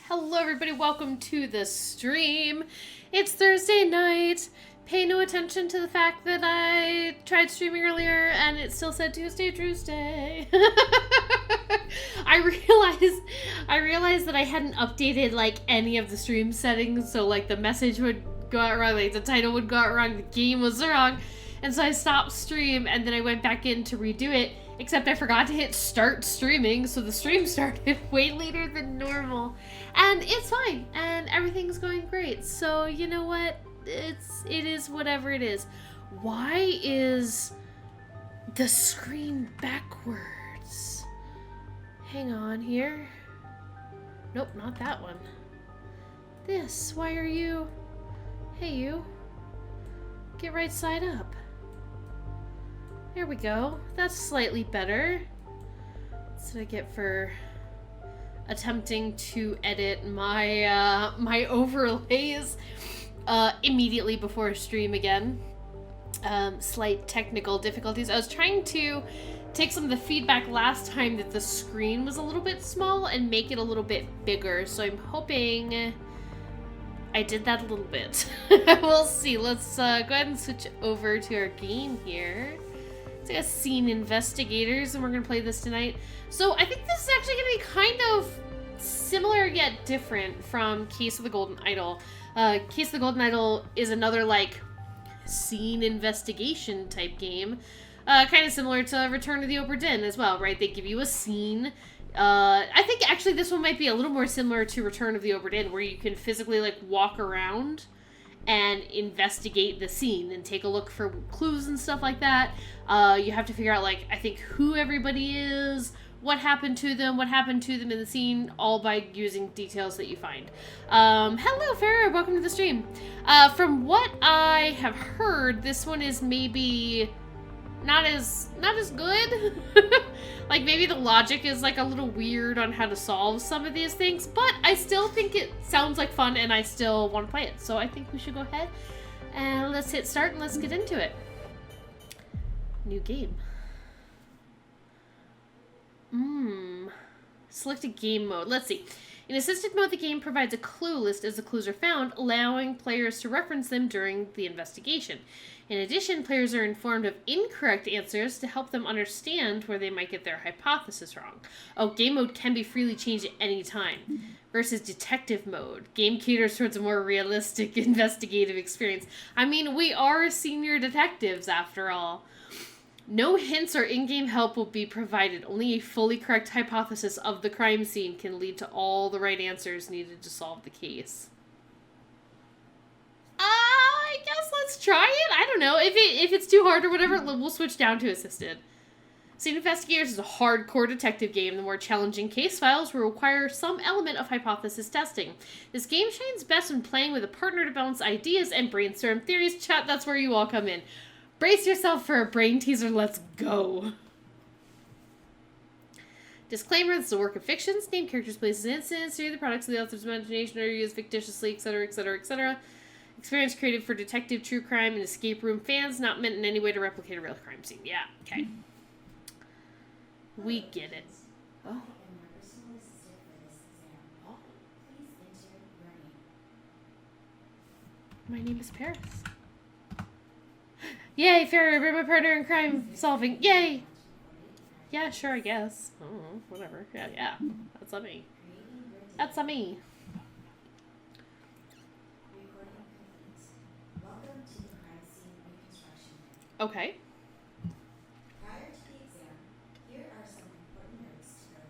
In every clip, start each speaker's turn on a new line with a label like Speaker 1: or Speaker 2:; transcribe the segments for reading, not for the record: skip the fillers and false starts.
Speaker 1: Hello everybody, welcome to the stream. It's Thursday night. Pay no attention to the fact that I tried streaming earlier and it still said Tuesday. I realized that I hadn't updated like any of the stream settings, so like the message would go out wrong, like the title would go out wrong, the game was wrong. And so I stopped stream and then I went back in to redo it, except I forgot to hit start streaming, so the stream started way later than normal. And it's fine, and everything's going great. So you know what? It is whatever it is. Why is the screen backwards? Hang on here. Nope, not that one. This, why are you? Hey you. Get right side up. There we go. That's slightly better. That's what I get for attempting to edit my my overlays immediately before a stream again. Slight technical difficulties. I was trying to take some of the feedback last time that the screen was a little bit small and make it a little bit bigger. So I'm hoping I did that a little bit. We'll see. Let's go ahead and switch over to our game here. It's like a scene investigators, and we're gonna play this tonight. So I think this is actually gonna be kind of similar yet different from Case of the Golden Idol. Case of the Golden Idol is another like scene investigation type game, kind of similar to Return of the Obra Dinn as well, right? They give you a scene. I think actually this one might be a little more similar to Return of the Obra Dinn, where you can physically like walk around and investigate the scene and take a look for clues and stuff like that. You have to figure out like, I think, who everybody is, what happened to them in the scene, all by using details that you find. Hello Farrah, welcome to the stream. From what I have heard, this one is maybe not as good. Like maybe the logic is like a little weird on how to solve some of these things, but I still think it sounds like fun and I still want to play it. So I think we should go ahead and let's hit start and let's get into it. New game. Select a game mode. Let's see. In assisted mode, the game provides a clue list as the clues are found, allowing players to reference them during the investigation. In addition, players are informed of incorrect answers to help them understand where they might get their hypothesis wrong. Oh, game mode can be freely changed at any time. Versus detective mode. Game caters towards a more realistic investigative experience. I mean, we are senior detectives after all. No hints or in-game help will be provided. Only a fully correct hypothesis of the crime scene can lead to all the right answers needed to solve the case. I guess let's try it. I don't know. If it's too hard or whatever, we'll switch down to assisted. Scene Investigators is a hardcore detective game. The more challenging case files will require some element of hypothesis testing. This game shines best when playing with a partner to bounce ideas and brainstorm theories. Chat, that's where you all come in. Brace yourself for a brain teaser. Let's go. Disclaimer, this is a work of fiction. Name, characters, places, and incidents are the products of the author's imagination or used fictitiously, etc., etc., etc. Experience created for detective, true crime, and escape room fans, not meant in any way to replicate a real crime scene. Yeah, okay. We get it. Oh. My name is Paris. Yay, Farrah, we're my partner in crime solving. Yay! Yeah, sure, I guess. Oh, whatever. Yeah. That's on me. That's on me. Okay.
Speaker 2: Prior to the exam, here are some important notes to go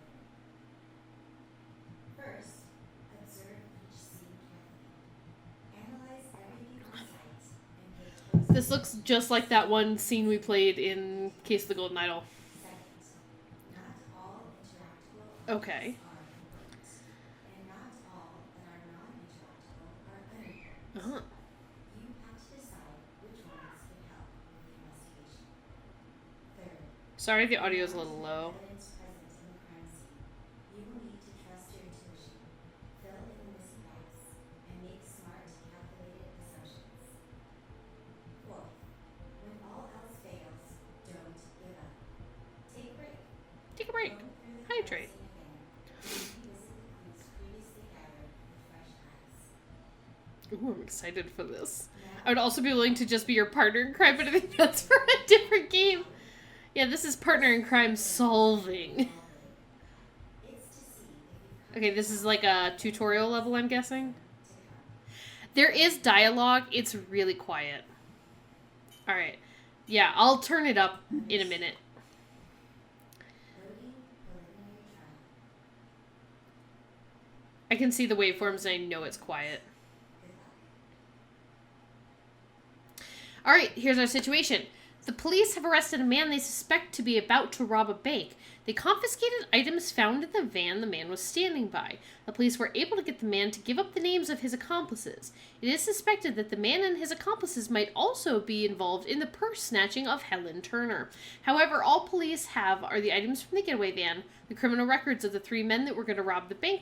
Speaker 2: through. First, observe each scene carefully. Analyze every viewing site and pay close
Speaker 1: This looks just like that one scene we played in Case of the Golden Idol.
Speaker 2: Second, not all interactable
Speaker 1: Okay.
Speaker 2: are important, and not all that are non-interactable are unimportant. You have to decide which ones would help with the investigation. Third,
Speaker 1: Sorry, the audio is a little low.
Speaker 2: evidence present in the crime scene. You will need to trust your intuition, fill in the missing gaps, and make smart, calculated assumptions. Fourth, when all else fails, don't give up. Take a break.
Speaker 1: Take a break. Hydrate.
Speaker 2: Revisit the clues previously gathered
Speaker 1: Ooh, I'm excited for this.
Speaker 2: Now,
Speaker 1: I would also be willing to just be your partner in crime, but I think that's for a different game. Yeah, this is partner in crime solving.
Speaker 2: it's to see if you've
Speaker 1: Okay, this is like a tutorial level, I'm guessing.
Speaker 2: to come.
Speaker 1: There is dialogue. It's really quiet. All right. Yeah, I'll turn it up in a minute.
Speaker 2: Loading preliminary trial.
Speaker 1: I can see the waveforms and I know it's quiet.
Speaker 2: Good luck.
Speaker 1: All right, here's our situation. The police have arrested a man they suspect to be about to rob a bank. They confiscated items found in the van the man was standing by. The police were able to get the man to give up the names of his accomplices. It is suspected that the man and his accomplices might also be involved in the purse snatching of Helen Turner. However, all police have are the items from the getaway van, the criminal records of the 3 men that were going to rob the bank,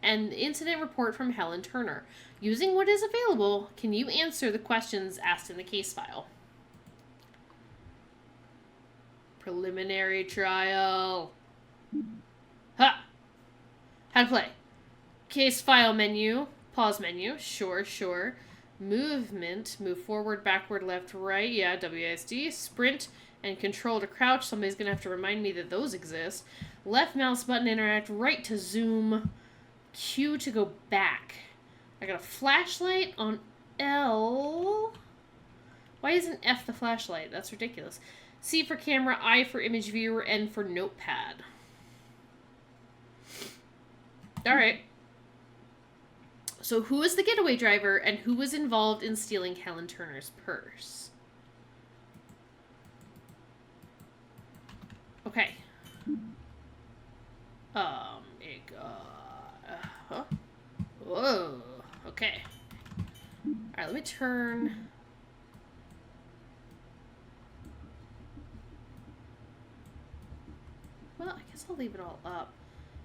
Speaker 1: and the incident report from Helen Turner. Using what is available, can you answer the questions asked in the case file? Preliminary trial. Ha! How to play. Case file menu. Pause menu. Sure. Movement. Move forward, backward, left, right. Yeah, WASD. Sprint and control to crouch. Somebody's going to have to remind me that those exist. Left mouse button interact. Right to zoom. Q to go back. I got a flashlight on L. Why isn't F the flashlight? That's ridiculous. C for camera, I for image viewer, N for notepad. Alright. So who is the getaway driver and who was involved in stealing Helen Turner's purse? Okay. Huh? Whoa. Okay. Alright, let me turn... Well, I guess I'll leave it all up.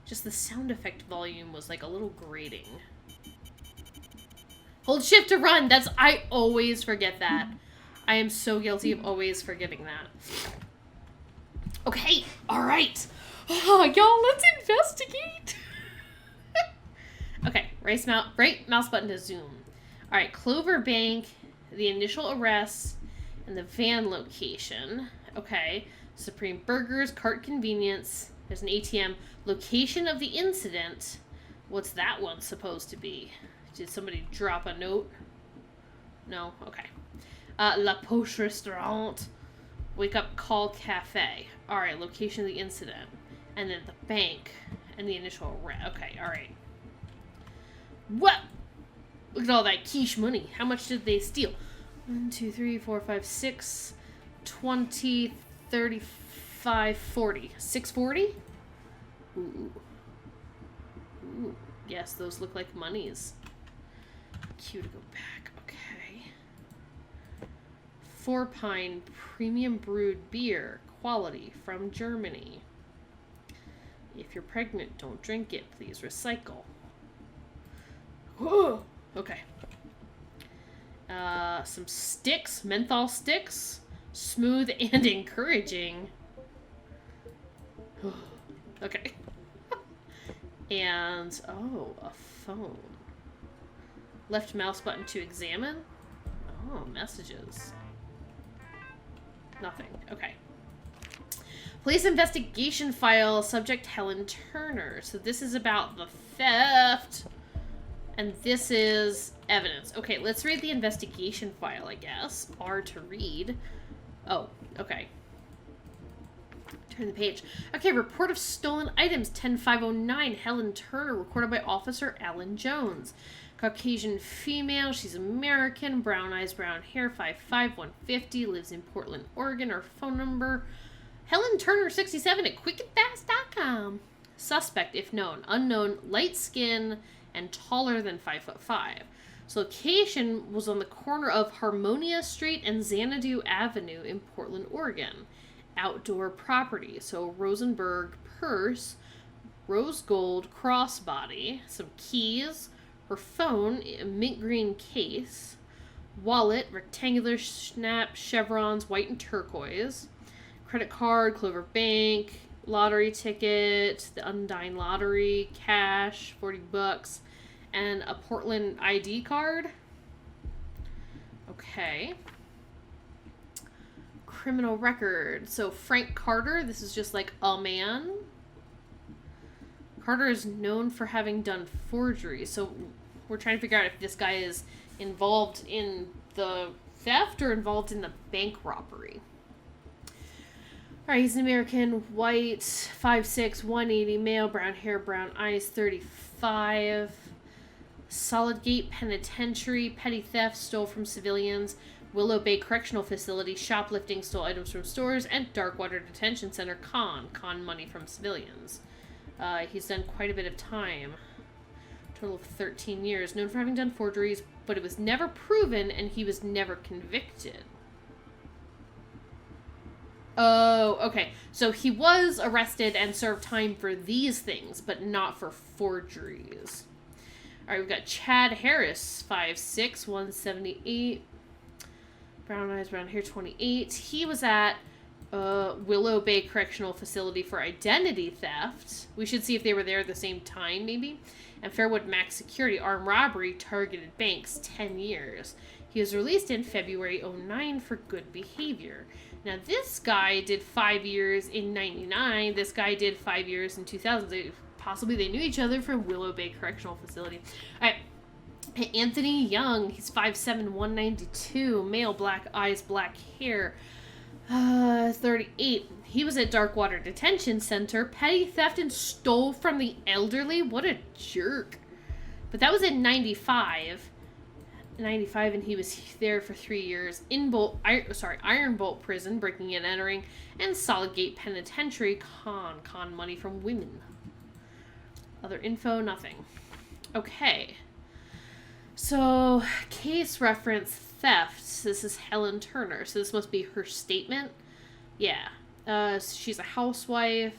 Speaker 1: Just the sound effect volume was like a little grating. Hold shift to run! I always forget that. I am so guilty of always forgetting that. Okay, alright. Oh, y'all, let's investigate. Okay, right mouse button to zoom. Alright, Clover Bank, the initial arrest, and the van location. Okay. Supreme Burgers, Cart Convenience. There's an ATM. Location of the incident. What's that one supposed to be? Did somebody drop a note? No? Okay. La Poche Restaurant. Wake Up Call Cafe. Alright, location of the incident. And then the bank. And the initial rent. Okay, alright. What? Look at all that quiche money. How much did they steal? 1, 2, 3, 4, 5, 6, 20, 35, 40. 640? Ooh. Ooh. Yes, those look like monies. Q to go back. Okay. 4 Pine Premium Brewed Beer. Quality from Germany. If you're pregnant, don't drink it. Please recycle. Whoa. Okay. Some sticks. Menthol sticks. Smooth and encouraging. Okay. And, oh, a phone. Left mouse button to examine. Oh, messages. Nothing. Okay. Police investigation file, subject Helen Turner. So this is about the theft. And this is evidence. Okay, let's read the investigation file, I guess. R to read. Oh, okay. Turn the page. Okay, report of stolen items, 10509, Helen Turner, recorded by Officer Alan Jones. Caucasian female, she's American, brown eyes, brown hair, 5'5", 150, lives in Portland, Oregon. Her phone number, Helen Turner 67 at quickandfast.com. Suspect, if known, unknown, light skin, and taller than 5'5". So location was on the corner of Harmonia Street and Xanadu Avenue in Portland, Oregon. Outdoor property. So Rosenberg purse, rose gold crossbody, some keys, her phone, a mint green case, wallet, rectangular snap chevrons, white and turquoise, credit card, Clover Bank, lottery ticket, the Undine Lottery, cash, $40, and a Portland ID card. Okay. Criminal record. So Frank Carter, this is just like a man. Carter is known for having done forgery. So we're trying to figure out if this guy is involved in the theft or involved in the bank robbery. Alright, he's an American, white, 5'6", 180, male, brown hair, brown eyes, 35. Solid Gate Penitentiary, petty theft, stole from civilians. Willow Bay Correctional Facility, shoplifting, stole items from stores. And Darkwater Detention Center, con money from civilians. He's done quite a bit of time. Total of 13 years. Known for having done forgeries, but it was never proven and he was never convicted. Oh, okay. So he was arrested and served time for these things, but not for forgeries. Alright, we've got Chad Harris, 5'6", 178. Brown eyes, brown hair, 28. He was at Willow Bay Correctional Facility for identity theft. We should see if they were there at the same time, maybe. And Fairwood Max Security, armed robbery, targeted banks, 10 years. He was released in February 09 for good behavior. Now, this guy did 5 years in 99. This guy did 5 years in 2000. Possibly they knew each other from Willow Bay Correctional Facility. All right. Anthony Young, he's 5'7", 192, male, black eyes, black hair, 38. He was at Darkwater Detention Center, petty theft and stole from the elderly. What a jerk. But that was in 95. 95, and he was there for 3 years. Iron Bolt Prison, breaking and entering, and Solid Gate Penitentiary, con money from women. Other info, nothing. Okay. So, case reference theft. This is Helen Turner. So this must be her statement. Yeah. She's a housewife.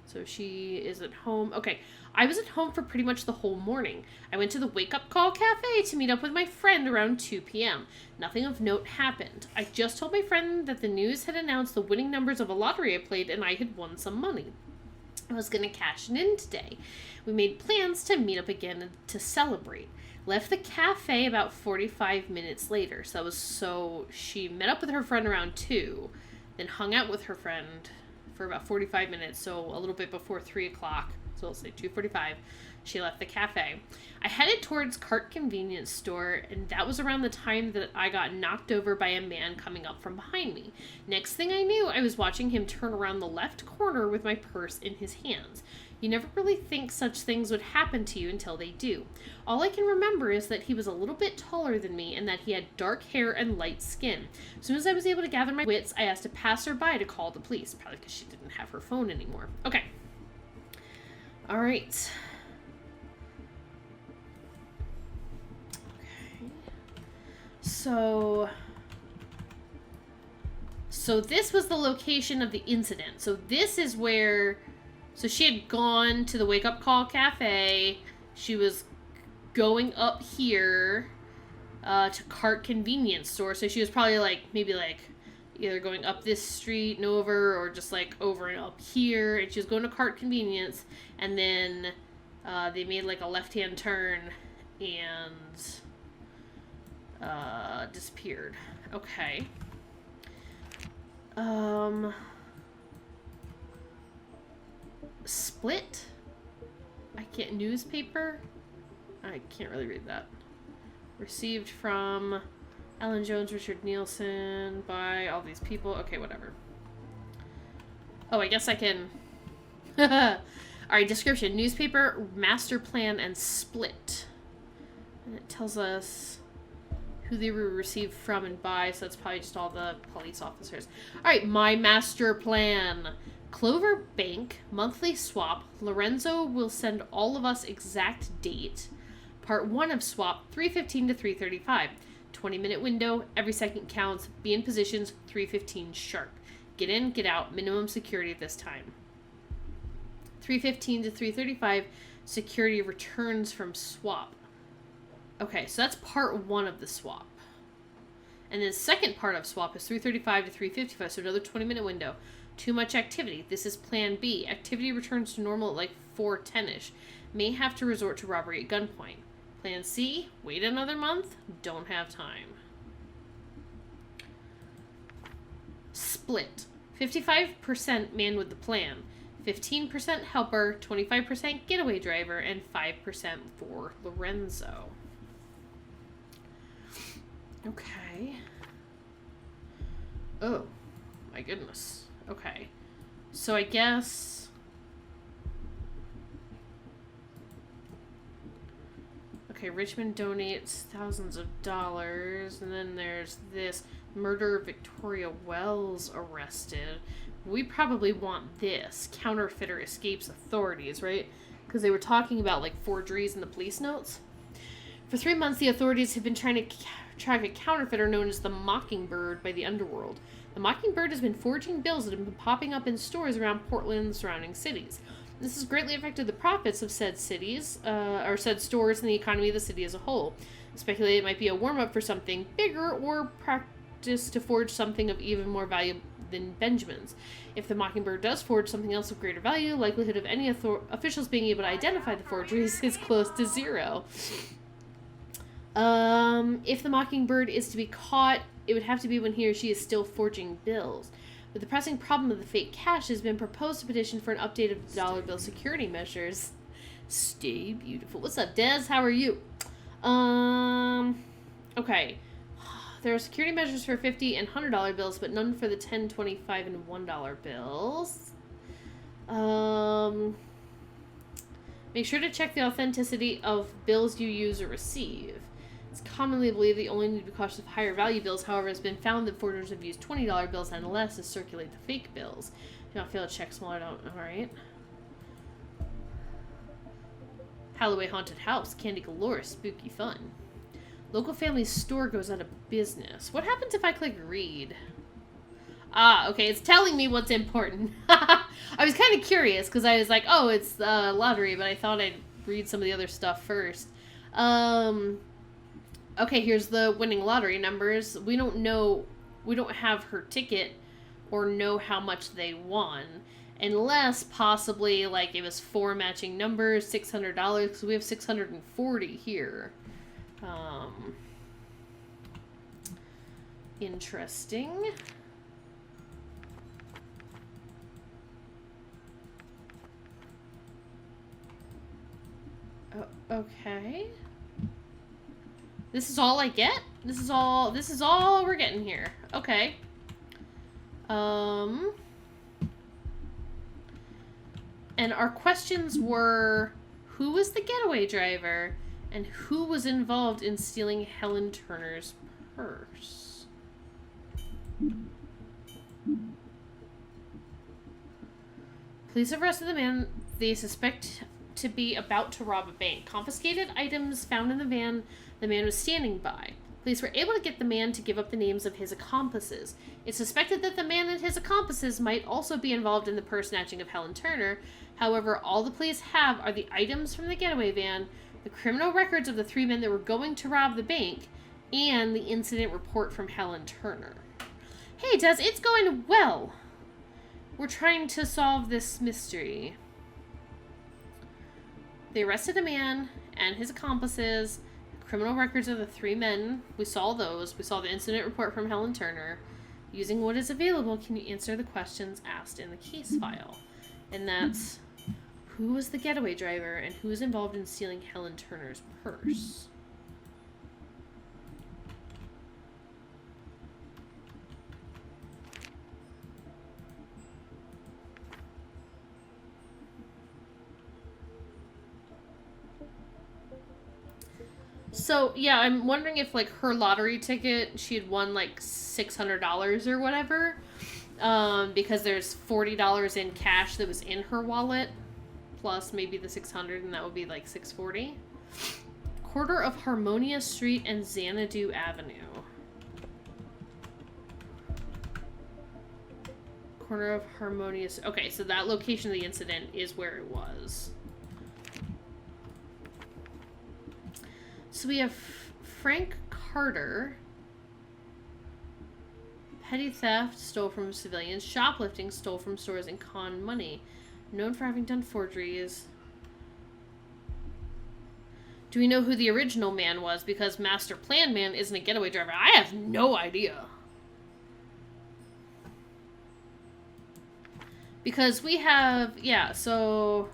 Speaker 1: So she is at home. Okay. I was at home for pretty much the whole morning. I went to the Wake Up Call Cafe to meet up with my friend around 2 p.m. Nothing of note happened. I just told my friend that the news had announced the winning numbers of a lottery I played and I had won some money. I was going to cash it in today. We made plans to meet up again to celebrate. Left the cafe about 45 minutes later. So she met up with her friend around 2, then hung out with her friend for about 45 minutes, so a little bit before 3 o'clock. So we'll say 2:45. She left the cafe. I headed towards Cart Convenience Store, and that was around the time that I got knocked over by a man coming up from behind me. Next thing I knew, I was watching him turn around the left corner with my purse in his hands. You never really think such things would happen to you until they do. All I can remember is that he was a little bit taller than me and that he had dark hair and light skin. As soon as I was able to gather my wits, I asked a passerby to call the police, probably because she didn't have her phone anymore. Okay. All right. Okay. So this was the location of the incident. So this is where... So she had gone to the Wake Up Call Cafe. She was going up here to Cart Convenience Store. So she was probably maybe either going up this street and over, or just over and up here. And she was going to Cart Convenience, and then they made a left-hand turn and disappeared. Okay. Split? I can't... Newspaper? I can't really read that. Received from Ellen Jones, Richard Nielsen, by all these people. Okay, whatever. Oh, I guess I can... Alright, description. Newspaper, master plan, and split. And it tells us who they were received from and by, so that's probably just all the police officers. Alright, my master plan. Clover Bank, monthly swap. Lorenzo will send all of us exact date. Part 1 of swap, 3:15 to 3:35. 20-minute window, every second counts. Be in positions, 3:15 sharp. Get in, get out, minimum security at this time. 3:15 to 3:35, security returns from swap. Okay, so that's part 1 of the swap. And then the second part of swap is 3:35 to 3:55, so another 20-minute window. Too much activity. This is plan B. Activity returns to normal at 4:10ish. May have to resort to robbery at gunpoint. Plan C, wait another month. Don't have time. Split. 55% man with the plan. 15% helper, 25% getaway driver, and 5% for Lorenzo. Okay. Oh, my goodness. Okay. So I guess... Okay, Richmond donates thousands of dollars, and then there's this murder of Victoria Wells arrested. We probably want this. Counterfeiter escapes authorities, right? Because they were talking about, like, forgeries in the police notes. For 3 months, the authorities have been trying to track a counterfeiter known as the Mockingbird by the underworld. The Mockingbird has been forging bills that have been popping up in stores around Portland and surrounding cities. This has greatly affected the profits of said cities, or said stores and the economy of the city as a whole. Speculate it might be a warm-up for something bigger or practice to forge something of even more value than Benjamin's. If the Mockingbird does forge something else of greater value, likelihood of any officials being able to identify the forgeries is close to zero. If the Mockingbird is to be caught, it would have to be when he or she is still forging bills. With the pressing problem of the fake cash, it has been proposed a petition for an update of the dollar bill security measures. Stay beautiful. What's up, Des? How are you? Okay. There are security measures for $50 and $100 bills, but none for the $10, $25, and $1 bills. Make sure to check the authenticity of bills you use or receive. It's commonly believed that you only need to be cautious of higher value bills. However, it's been found that forgers have used $20 bills and less to circulate the fake bills. Do not fail to check smaller. Alright. Halloween Haunted House. Candy galore. Spooky fun. Local family store goes out of business. What happens if I click read? Ah, okay. It's telling me what's important. I was kind of curious because I was like, oh, it's the lottery, but I thought I'd read some of the other stuff first. Okay, here's the winning lottery numbers. We don't know, we don't have her ticket or know how much they won. Unless possibly, like, it was 4 matching numbers, $600, because we have 640 here. Interesting. Oh, okay. This is all I get? This is all we're getting here. Okay. And our questions were, who was the getaway driver and who was involved in stealing Helen Turner's purse? Police have arrested the man they suspect to be about to rob a bank. Confiscated items found in the van the man was standing by. Police were able to get the man to give up the names of his accomplices. It's suspected that the man and his accomplices might also be involved in the purse snatching of Helen Turner. However, all the police have are the items from the getaway van, the criminal records of the 3 men that were going to rob the bank, and the incident report from Helen Turner. Hey, Des, it's going well. We're trying to solve this mystery. They arrested a man and his accomplices. Criminal records of the 3 men. We saw those. We saw the incident report from Helen Turner. Using what is available, can you answer the questions asked in the case file? And that's, who was the getaway driver and who was involved in stealing Helen Turner's purse? So, yeah, I'm wondering if, like, her lottery ticket, she had won, like, $600 or whatever. Because there's $40 in cash that was in her wallet. Plus maybe the $600, and that would be, like, $640. Corner of Harmonia Street and Xanadu Avenue. Corner of Harmonia... Okay, so that location of the incident is where it was. So we have Frank Carter, petty theft, stole from civilians, shoplifting, stole from stores, and con money. Known for having done forgeries. Do we know who the original man was? Because Master Plan Man isn't a getaway driver. I have no idea. Because we have, yeah, so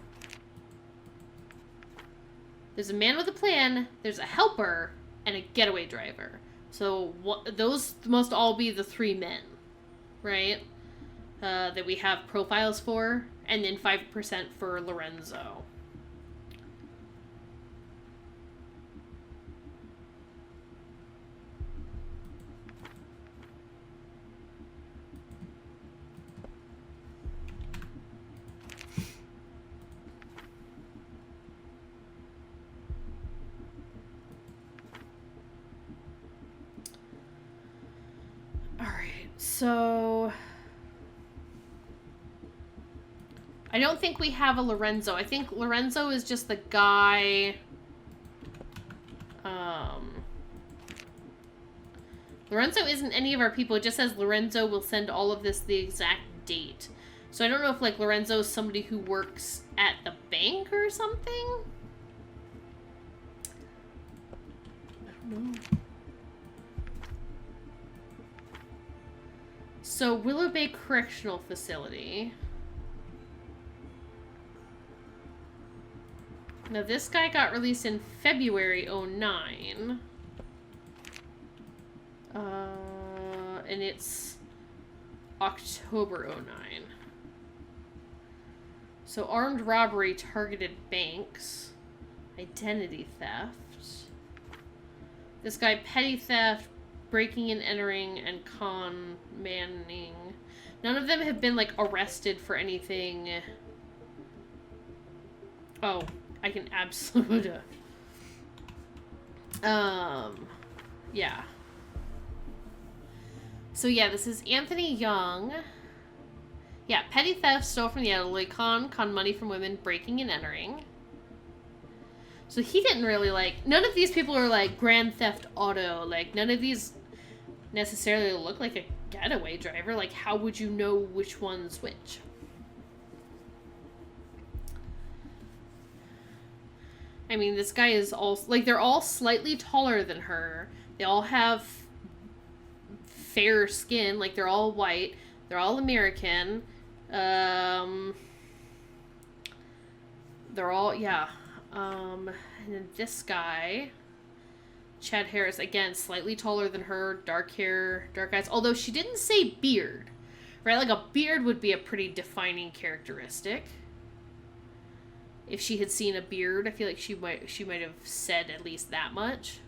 Speaker 1: there's a man with a plan, there's a helper, and a getaway driver. So those must all be the 3 men, right? That we have profiles for, and then 5% for Lorenzo. So I don't think we have a Lorenzo. I think Lorenzo is just the guy. Lorenzo isn't any of our people. It just says Lorenzo will send all of this the exact date. So I don't know if like Lorenzo is somebody who works at the bank or something. I don't know. So, Willow Bay Correctional Facility. Now, this guy got released in February 09. And it's October 09. So, armed robbery targeted banks. Identity theft. This guy, petty theft, breaking and entering, and con manning. None of them have been, like, arrested for anything. Oh, I can absolutely... yeah. So, yeah, this is Anthony Young. Yeah, petty theft, stole from the elderly, con money from women, breaking and entering. So he didn't really, like... None of these people are, like, Grand Theft Auto. Like, none of these necessarily look like a getaway driver. Like, how would you know which one's which? I mean, this guy is all... Like, they're all slightly taller than her. They all have fair skin. Like, they're all white. They're all American. They're all... Yeah. And then this guy, Chad Harris, again, slightly taller than her, dark hair, dark eyes. Although she didn't say beard, right? Like a beard would be a pretty defining characteristic. If she had seen a beard, I feel like she might have said at least that much.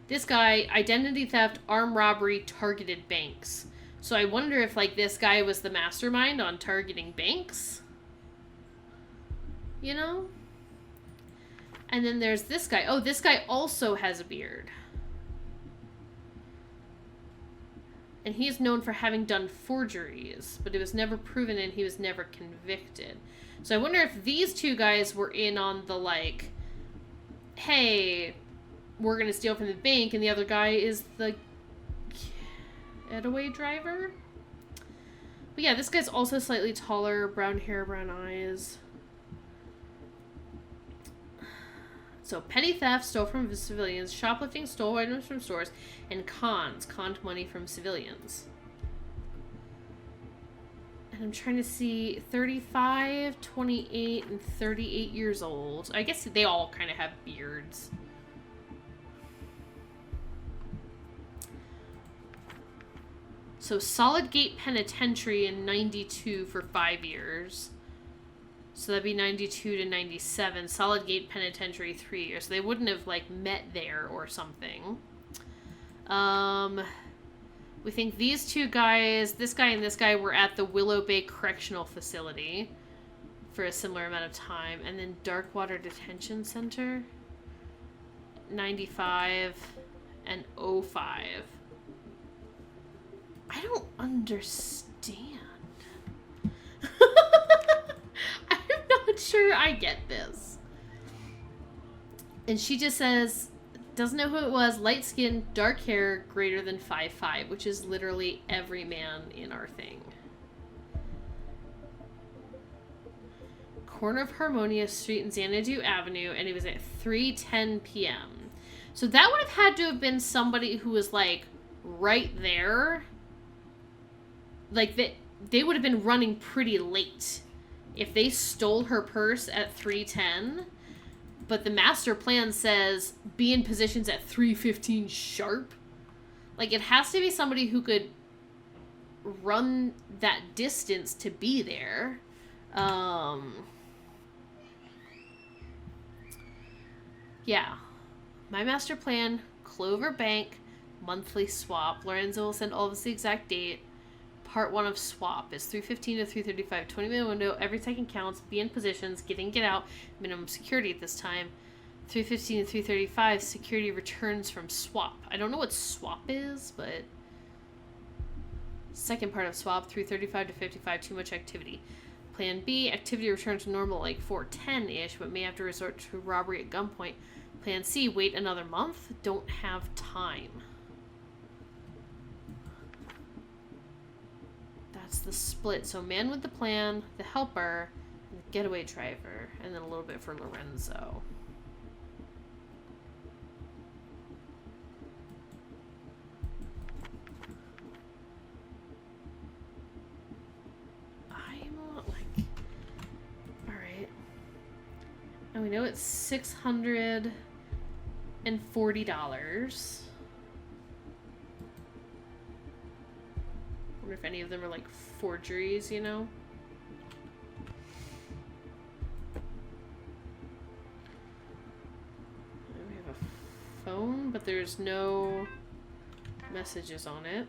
Speaker 1: This guy, identity theft, armed robbery, targeted banks. So I wonder if like this guy was the mastermind on targeting banks. You know? And then there's this guy. Oh, this guy also has a beard. And he is known for having done forgeries, but it was never proven and he was never convicted. So I wonder if these two guys were in on the, like, hey, we're going to steal from the bank, and the other guy is the getaway driver? But yeah, this guy's also slightly taller, brown hair, brown eyes. So, petty theft, stole from civilians, shoplifting, stole items from stores, and conned money from civilians. And I'm trying to see 35, 28, and 38 years old. I guess they all kind of have beards. So, Solid Gate Penitentiary in 92 for 5 years. So that'd be 92 to 97. Solid Gate Penitentiary 3 years. So they wouldn't have, like, met there or something. We think these two guys, this guy and this guy, were at the Willow Bay Correctional Facility for a similar amount of time. And then Darkwater Detention Center, 95 and 05. I don't understand. I'm not sure I get this. And she just says, doesn't know who it was, light skin, dark hair, greater than 5'5", which is literally every man in our thing. Corner of Harmonia Street and Xanadu Avenue, and it was at 3:10 p.m. So that would have had to have been somebody who was, like, right there. Like, they would have been running pretty late if they stole her purse at 3:10. But the master plan says be in positions at 3:15 sharp. Like, it has to be somebody who could run that distance to be there. Yeah. My master plan, Clover Bank, monthly swap. Lorenzo will send all of us the exact date. Part 1 of swap is 3:15 to 3:35. 20-minute window. Every second counts. Be in positions. Get in, get out. Minimum security at this time. 3:15 to 3:35. Security returns from swap. I don't know what swap is, but... Second part of swap, 3:35 to 55. Too much activity. Plan B, activity returns to normal like 4:10-ish, but may have to resort to robbery at gunpoint. Plan C, wait another month. Don't have time. That's the split. So man with the plan, the helper, and the getaway driver, and then a little bit for Lorenzo. And we know it's $640. Wonder if any of them are like forgeries, you know? And we have a phone, but there's no messages on it.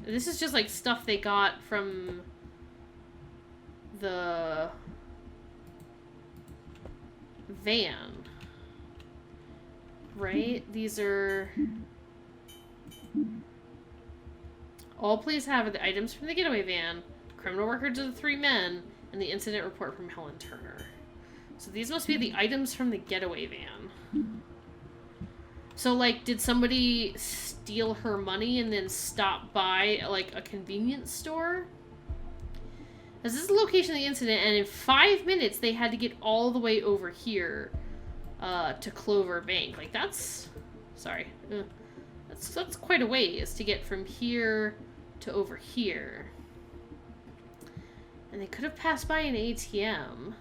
Speaker 1: This is just like stuff they got from the van, right? These are all police have are the items from the getaway van, criminal records of the 3 men, and the incident report from Helen Turner. So these must be the items from the getaway van. So, like, did somebody steal her money and then stop by, like, a convenience store? This is the location of the incident, and in 5 minutes, they had to get all the way over here to Clover Bank. Like, that's... Sorry. That's quite a ways to get from here to over here. And they could have passed by an ATM.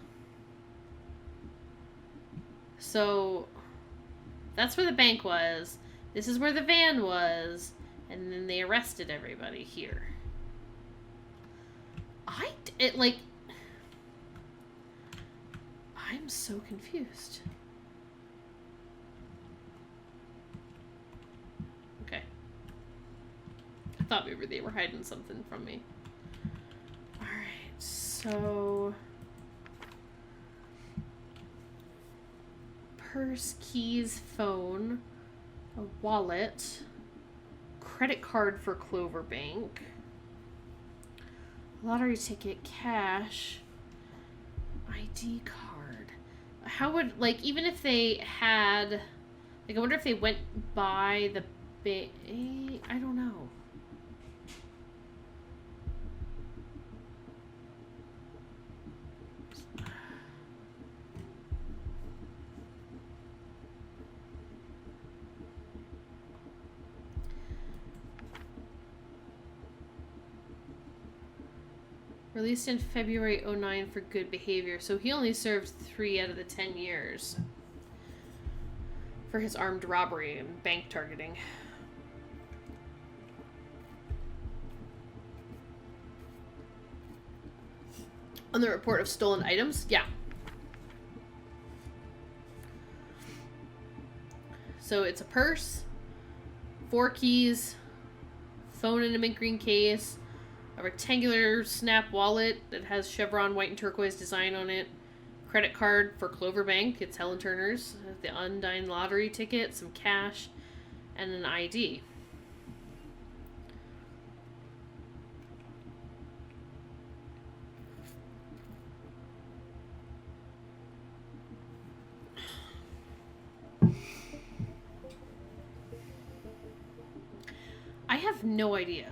Speaker 1: So, that's where the bank was. This is where the van was. And then they arrested everybody here. I'm so confused. Okay. I thought maybe they were hiding something from me. Alright, so... Purse, keys, phone, a wallet, credit card for Clover Bank, lottery ticket, cash, ID card. How would, like, even if they had, like, I wonder if they went by the bank. I don't know. Released in February 2009 for good behavior. So he only served 3 out of the 10 years for his armed robbery and bank targeting. On the report of stolen items? Yeah. So it's a purse, 4 keys, phone in a mint green case, a rectangular snap wallet that has chevron white and turquoise design on it, credit card for Clover Bank, it's Helen Turner's, the Undine lottery ticket, some cash, and an ID. I have no idea.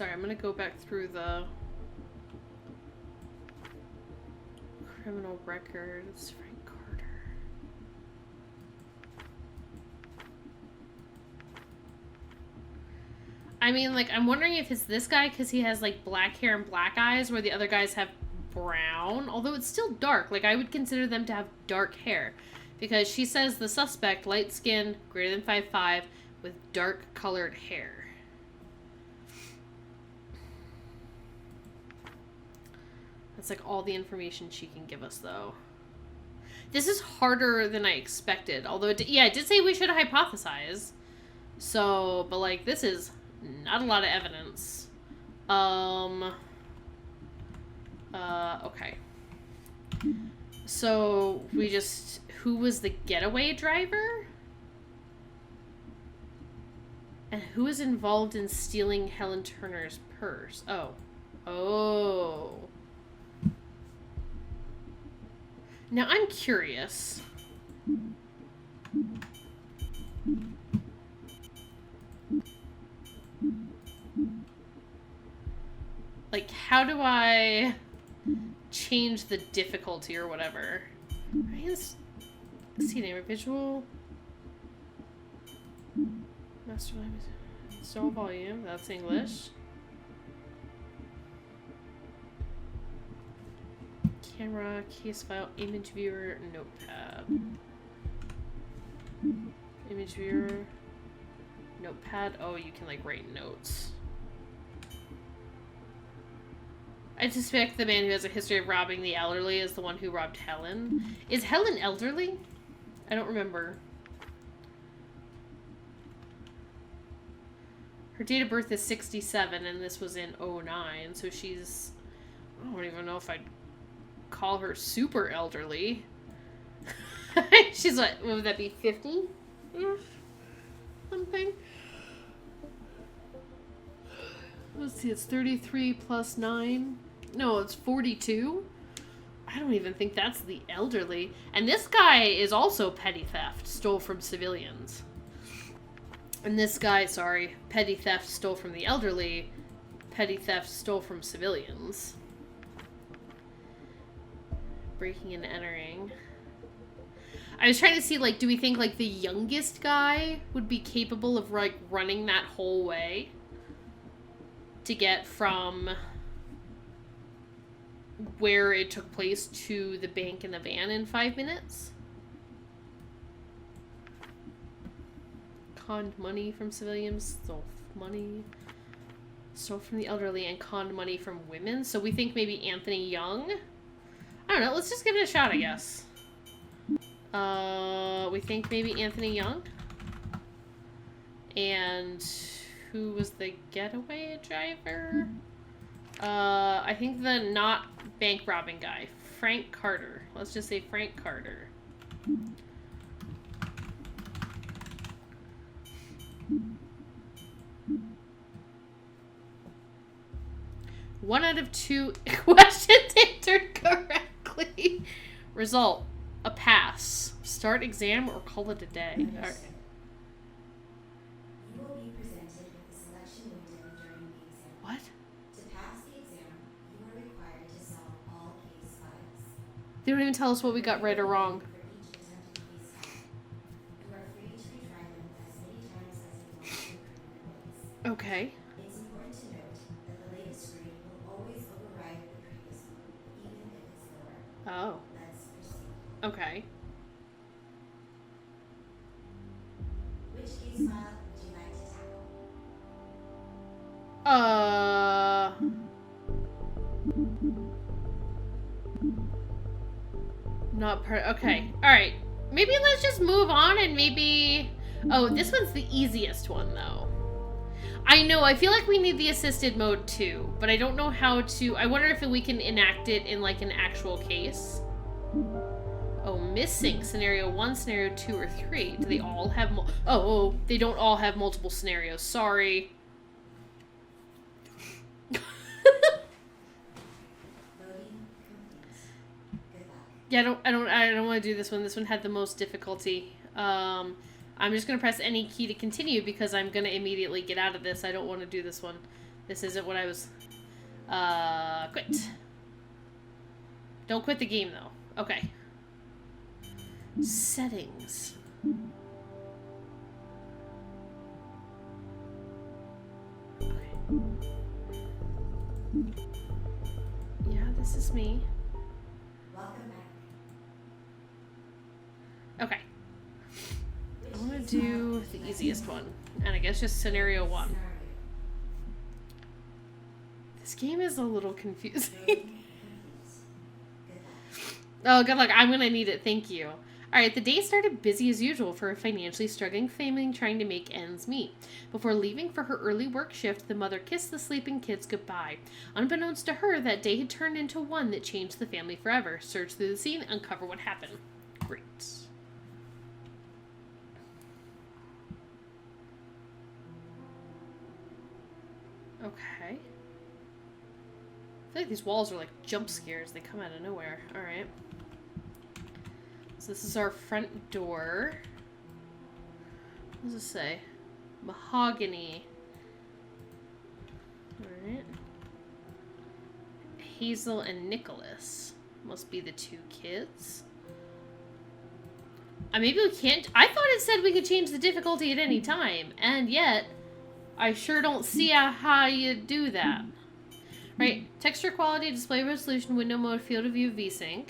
Speaker 1: Sorry, I'm gonna go back through the criminal records. Frank Carter. I mean, like, I'm wondering if it's this guy because he has, like, black hair and black eyes, where the other guys have brown. Although it's still dark. Like, I would consider them to have dark hair. Because she says the suspect, light skin, greater than 5'5", with dark colored hair. That's, like, all the information she can give us, though. This is harder than I expected. Although, it did say we should hypothesize. So, but, like, this is not a lot of evidence. Okay. So, who was the getaway driver? And who is involved in stealing Helen Turner's purse? Oh. Oh. Now, I'm curious. Like, how do I change the difficulty or whatever? Let's see, name a visual. Master Install volume, that's English. Camera, case file, image viewer, notepad. Image viewer, notepad. Oh, you can, like, write notes. I suspect the man who has a history of robbing the elderly is the one who robbed Helen. Is Helen elderly? I don't remember. Her date of birth is 67, and this was in 09, so she's... I don't even know if I'd call her super elderly. She's what would that be, 50-ish? Something? Let's see, it's 33 plus 9. No, it's 42. I don't even think that's the elderly. And this guy is also petty theft, stole from civilians. And this guy, sorry, petty theft, stole from the elderly. Petty theft, stole from civilians. Breaking and entering. I was trying to see, like, do we think, like, the youngest guy would be capable of, like, running that whole way to get from where it took place to the bank in the van in 5 minutes? Conned money from civilians, stole money, stole from the elderly, and conned money from women. So we think maybe Anthony Young? I don't know, let's just give it a shot, I guess. We think maybe Anthony Young? And who was the getaway driver? I think the not bank robbing guy. Frank Carter. Let's just say Frank Carter. One out of 2 questions answered correctly. Result: a pass. Start exam or call it a day.
Speaker 2: Yes.
Speaker 1: All right.
Speaker 2: You will be presented with the selection window during the exam.
Speaker 1: What?
Speaker 2: To pass the exam, you are required to solve all case files.
Speaker 1: They don't even tell us what we got right or wrong.
Speaker 2: For each attempted case file, you are free to retry them as many times as you want to improve your grades.
Speaker 1: Okay.
Speaker 2: It's important to note that the latest grade will always override the previous one, even if it's lower.
Speaker 1: Oh.
Speaker 2: Let's proceed.
Speaker 1: Okay.
Speaker 2: Which case file would you like to tackle?
Speaker 1: Not part. Okay. All right. Maybe let's just move on and maybe. Oh, this one's the easiest one though. I know. I feel like we need the assisted mode too, but I don't know how to. I wonder if we can enact it in like an actual case. Oh, missing scenario 1, scenario 2, or 3. Do they all have? Oh, they don't all have multiple scenarios. Sorry.
Speaker 2: Loading complete. Good luck.
Speaker 1: Yeah, I don't want to do this one. This one had the most difficulty. I'm just gonna press any key to continue because I'm gonna immediately get out of this. I don't want to do this one. This isn't what I was... quit. Don't quit the game, though. Okay. Settings. Okay. Yeah, this is me.
Speaker 2: Welcome back.
Speaker 1: Okay. I want to do the easiest one. And I guess just scenario 1. This game is a little confusing. Oh, good luck. I'm going to need it. Thank you. Alright, the day started busy as usual for a financially struggling family trying to make ends meet. Before leaving for her early work shift, the mother kissed the sleeping kids goodbye. Unbeknownst to her, that day had turned into one that changed the family forever. Search through the scene, uncover what happened. Great. Okay. I feel like these walls are like jump scares. They come out of nowhere. Alright. So this is our front door. What does it say? Mahogany. Alright. Hazel and Nicholas. Must be the 2 kids. Maybe we can't... I thought it said we could change the difficulty at any time. And yet, I sure don't see how you do that. Right. Texture quality, display resolution, window mode, field of view, VSync.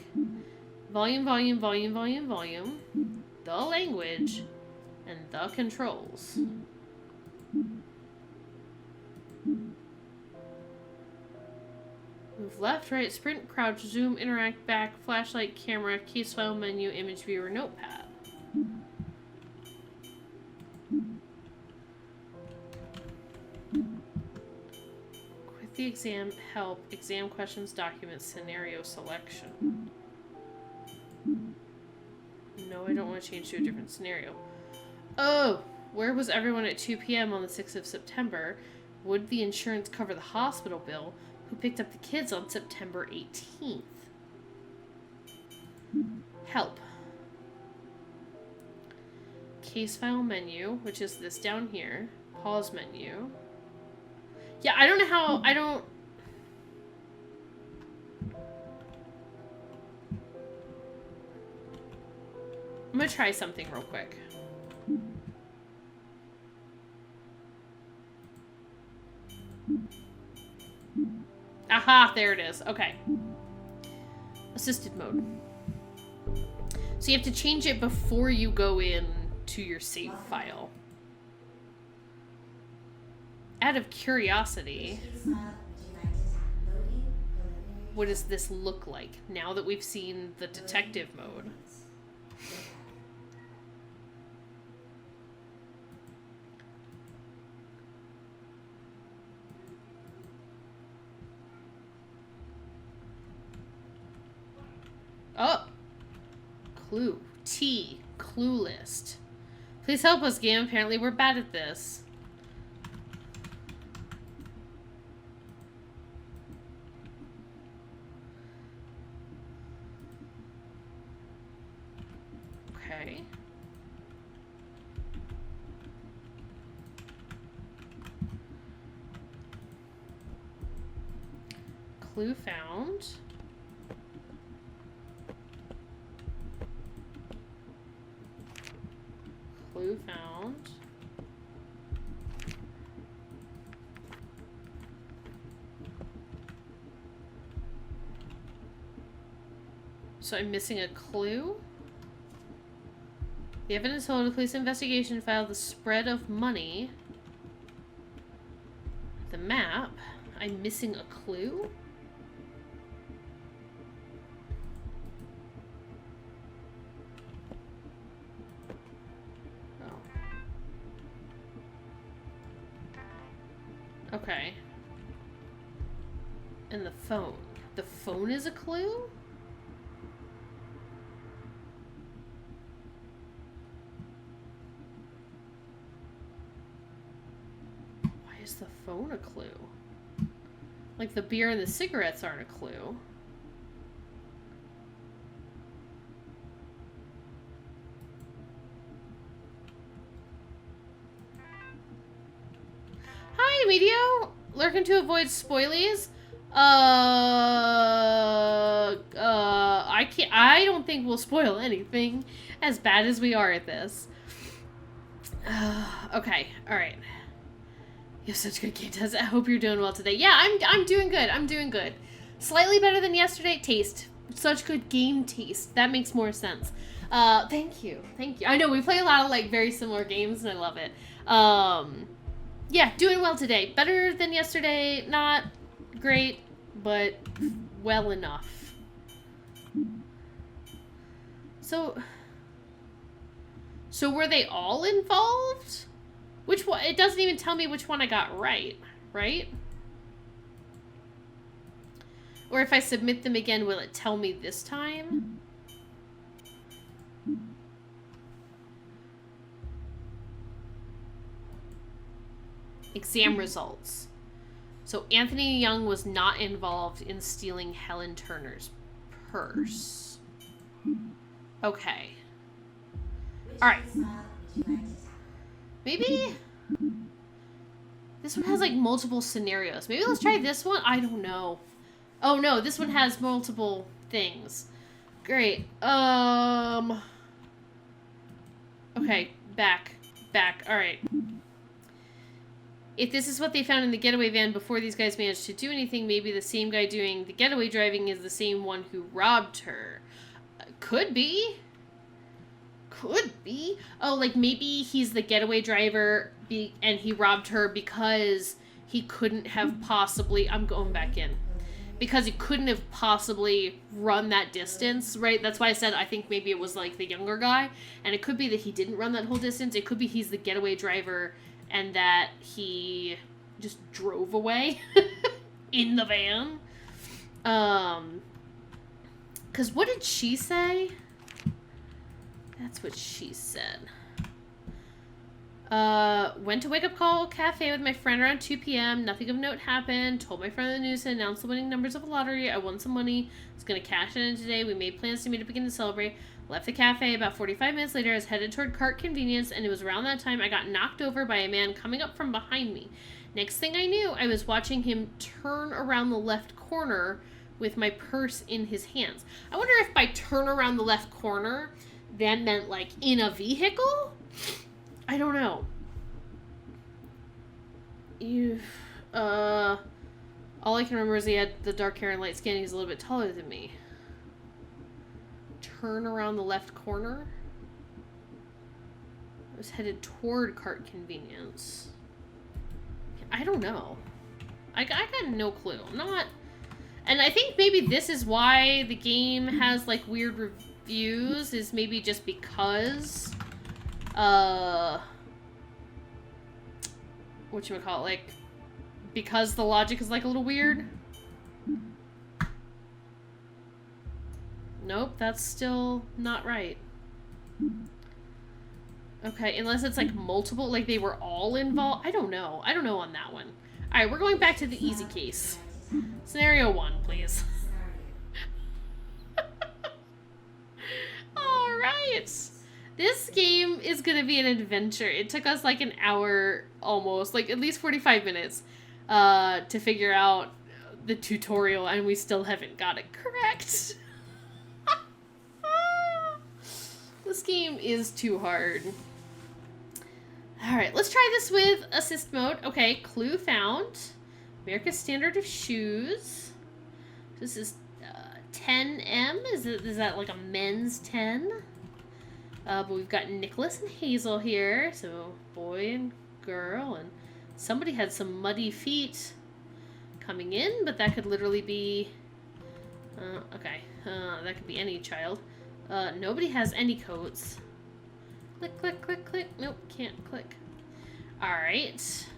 Speaker 1: Volume, volume, volume, volume, volume. The language. And the controls. Move left, right, sprint, crouch, zoom, interact, back, flashlight, camera, case file, menu, image viewer, notepad. Quit the exam, help, exam questions, documents, scenario selection. No, I don't want to change to a different scenario. Oh, where was everyone at 2 p.m. on the 6th of September? Would the insurance cover the hospital bill? Who picked up the kids on September 18th? Help. Case file menu, which is this down here. Pause menu. Yeah, I don't know how... I don't... I'm gonna try something real quick. Aha, there it is. Okay. Assisted mode. So you have to change it before you go in to your save file. Out of curiosity, what does this look like now that we've seen the detective mode? Oh! Clue. T. Clue list. Please help us, game. Apparently we're bad at this. Okay. Clue found. Clue found. So I'm missing a clue? The evidence held a police investigation file, the spread of money. The map. I'm missing a clue? Okay. And the phone. The phone is a clue? Why is the phone a clue? Like the beer and the cigarettes aren't a clue. Hi, Medio! lurking to avoid spoilies. I don't think we'll spoil anything as bad as we are at this. Okay, alright. You have such good game tests. I hope you're doing well today. Yeah, I'm doing good. I'm doing good. Slightly better than yesterday. Taste. Such good game taste. That makes more sense. Thank you. Thank you. I know we play a lot of like very similar games and I love it. Yeah, doing well today. Better than yesterday. Not great, but well enough. So were they all involved? Which one? It doesn't even tell me which one I got right? Or if I submit them again, will it tell me this time? Exam results. So Anthony Young was not involved in stealing Helen Turner's purse. Okay. Alright. Maybe this one has like multiple scenarios. Maybe let's try this one. I don't know. Oh no, this one has multiple things. Great. Okay, back. Alright. If this is what they found in the getaway van before these guys managed to do anything, maybe the same guy doing the getaway driving is the same one who robbed her. Could be. Could be. Oh, like maybe he's the getaway driver and he robbed her because he couldn't have possibly... I'm going back in. Because he couldn't have possibly run that distance, right? That's why I said I think maybe it was like the younger guy. And it could be that he didn't run that whole distance. It could be he's the getaway driver and that he just drove away in the van. Because what did she say? That's what she said. Went to Wake Up Call Cafe with my friend around 2 p.m. Nothing of note happened. Told my friend the news and announced the winning numbers of a lottery. I won some money. Was going to cash it in today. We made plans to meet up again to celebrate. Left the cafe about 45 minutes later. I was headed toward Cart Convenience, and it was around that time I got knocked over by a man coming up from behind me. Next thing I knew, I was watching him turn around the left corner with my purse in his hands. I wonder if by turn around the left corner, that meant like in a vehicle? I don't know. All I can remember is he had the dark hair and light skin. He's a little bit taller than me. Turn around the left corner. I was headed toward Cart Convenience. I don't know. I got no clue. I'm not... And I think maybe this is why the game has, like, weird reviews, is maybe just because, whatchamacallit, like, because the logic is, like, a little weird. Nope, that's still not right. Okay, unless it's, like, multiple, like, they were all involved. I don't know. I don't know on that one. Alright, we're going back to the easy case. Scenario 1, please. Alright. This game is gonna be an adventure. It took us, like, an hour, almost. Like, at least 45 minutes, to figure out the tutorial, and we still haven't got it correct. This game is too hard. Alright, let's try this with assist mode. Okay, clue found. America's standard of shoes. This is 10M. Is that like a men's 10? But we've got Nicholas and Hazel here. So boy and girl. And somebody had some muddy feet coming in, but that could literally be... okay. That could be any child. Nobody has any coats. Click, click, click, click. Nope, can't click. Alright.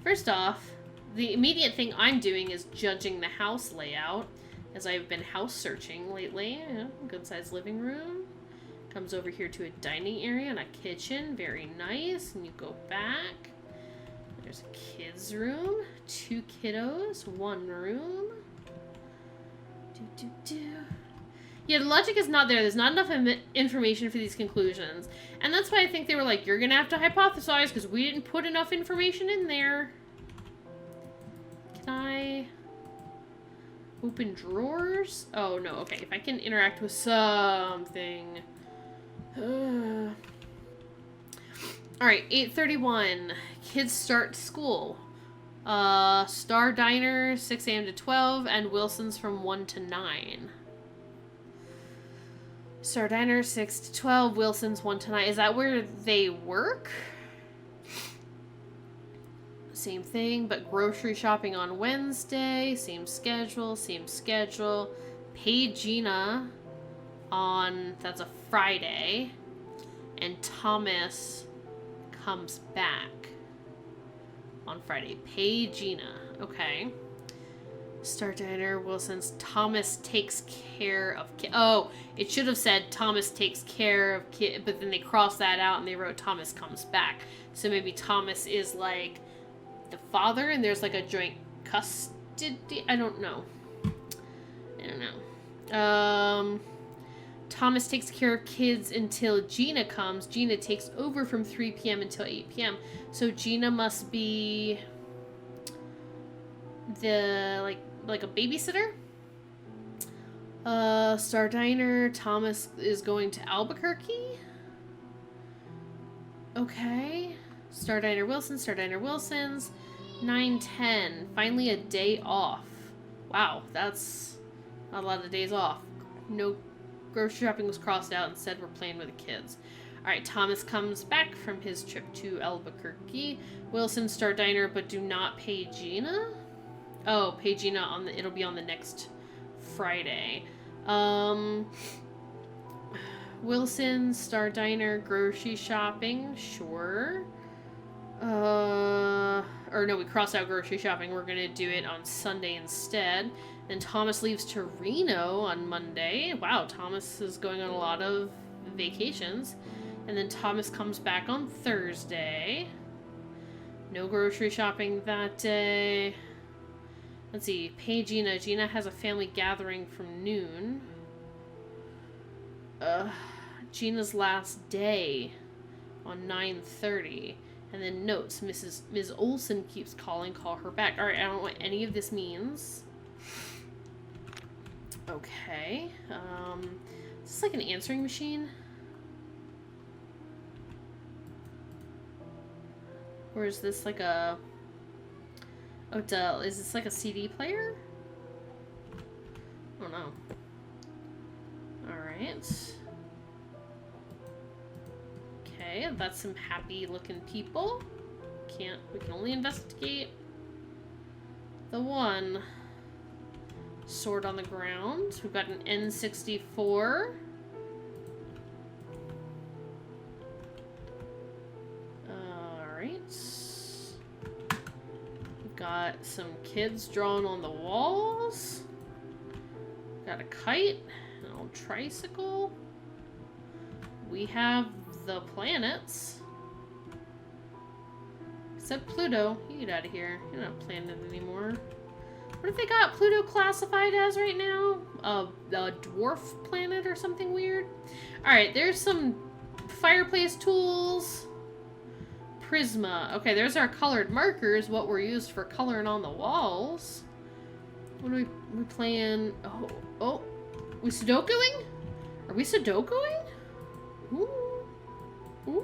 Speaker 1: First off, the immediate thing I'm doing is judging the house layout, as I've been house searching lately. Yeah, good sized living room. Comes over here to a dining area and a kitchen. Very nice. And you go back. There's a kid's room. 2 kiddos. 1 room. Yeah, the logic is not there. There's not enough information for these conclusions. And that's why I think they were like, you're going to have to hypothesize because we didn't put enough information in there. Open drawers? Oh, no. Okay, if I can interact with something. Alright, 8:31. Kids start school. Star Diner, 6 a.m. to 12, and Wilson's from 1 to 9. Star Diner, 6 to 12, Wilson's 1 to 9. Is that where they work? Same thing, but grocery shopping on Wednesday. Same schedule, same schedule. Pay Gina on, that's a Friday. And Thomas comes back on Friday. Pay Gina. Okay. Star Diner, Wilson's. Thomas takes care of oh, it should have said Thomas takes care of kid, but then they crossed that out and they wrote Thomas comes back. So maybe Thomas is like the father and there's like a joint custody. I don't know. Thomas takes care of kids until Gina comes. Gina takes over from 3 p.m. until 8 p.m. So Gina must be the like a babysitter. Star Diner, Thomas is going to Albuquerque. Okay. Star Diner Wilson, Star Diner Wilson's. 9:10. Finally a day off. Wow, that's not a lot of days off. No grocery shopping was crossed out. Instead, we're playing with the kids. Alright, Thomas comes back from his trip to Albuquerque. Wilson, Star Diner, but do not pay Gina? Oh, pay Gina on the, it'll be on the next Friday. Wilson, Star Diner, grocery shopping, sure. Or no, we crossed out grocery shopping. We're gonna do it on Sunday instead. Then Thomas leaves to Reno on Monday. Wow, Thomas is going on a lot of vacations. And then Thomas comes back on Thursday. No grocery shopping that day. Let's see, pay Gina. Gina has a family gathering from noon. Gina's last day on 9:30. And then notes, Ms. Olson keeps calling, call her back. Alright, I don't know what any of this means. Okay. Is this like an answering machine? Or is this like a... Oh, duh. Is this like a CD player? I don't know. Alright. Okay, that's some happy looking people. We can only investigate the one. Sword on the ground. We've got an N64. Alright. We've got some kids drawn on the walls. Got a kite, an old tricycle. We have the planets. Except Pluto. You get out of here. You're not a planet anymore. What if they got Pluto classified as right now? A dwarf planet or something weird? Alright, there's some fireplace tools. Prisma. Okay, there's our colored markers, what were used for coloring on the walls. What are we playing? Oh. We Sudokuing? Are we Sudokuing? Ooh. Ooh.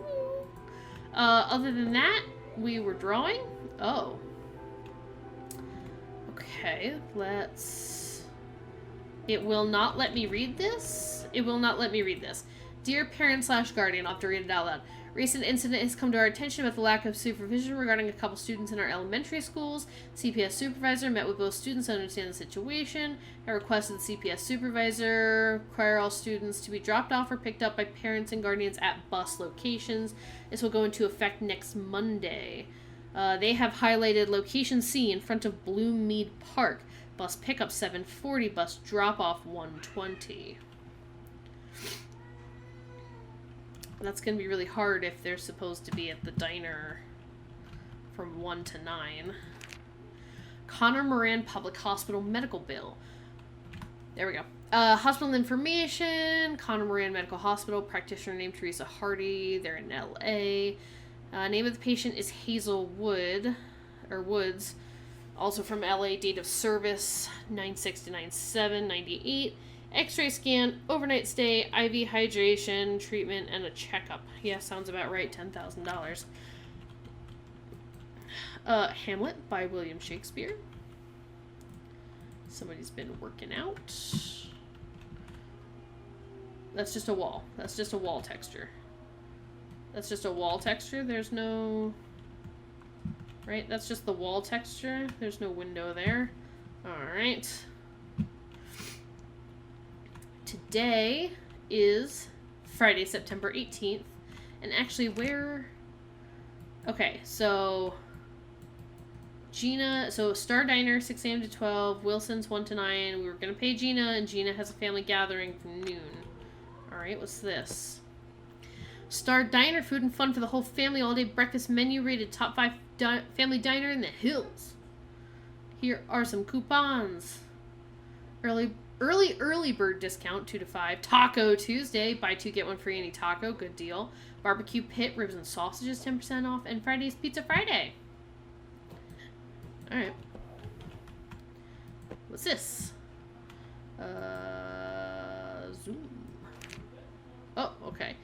Speaker 1: Other than that, we were drawing. Oh. Okay, let's... It will not let me read this. It will not let me read this. Dear parent/guardian, I'll have to read it out loud. Recent incident has come to our attention about the lack of supervision regarding a couple students in our elementary schools. CPS supervisor met with both students to understand the situation. I requested the CPS supervisor require all students to be dropped off or picked up by parents and guardians at bus locations. This will go into effect next Monday. They have highlighted location C in front of Bloommead Park. Bus pickup 7:40, bus drop-off 1:20. That's going to be really hard if they're supposed to be at the diner from 1 to 9. Connor Moran Public Hospital medical bill. There we go. Hospital information. Connor Moran Medical Hospital. Practitioner named Teresa Hardy. They're in LA. Name of the patient is Hazel Wood. Or Woods. Also from LA, date of service 9/6 to 9/7, 98. X-ray scan, overnight stay, IV hydration, treatment, and a checkup. Yeah, sounds about right. $10,000. Hamlet by William Shakespeare. Somebody's been working out. That's just a wall. That's just a wall texture. That's just a wall texture. There's no... Right? That's just the wall texture. There's no window there. Alright. Today is Friday, September 18th. And actually, where... Okay, so... Gina... So, Star Diner, 6 a.m. to 12. Wilson's, 1 to 9. We were going to pay Gina, and Gina has a family gathering from noon. Alright, what's this? Star Diner, food and fun for the whole family. All-day breakfast menu rated top 5 family diner in the hills. Here are some coupons. Early bird discount, 2 to 5. Taco Tuesday, buy 2 get 1 free any taco, good deal. Barbecue pit, ribs and sausages, 10% off. And Friday's Pizza Friday. Alright. What's this? Zoom. Oh, okay.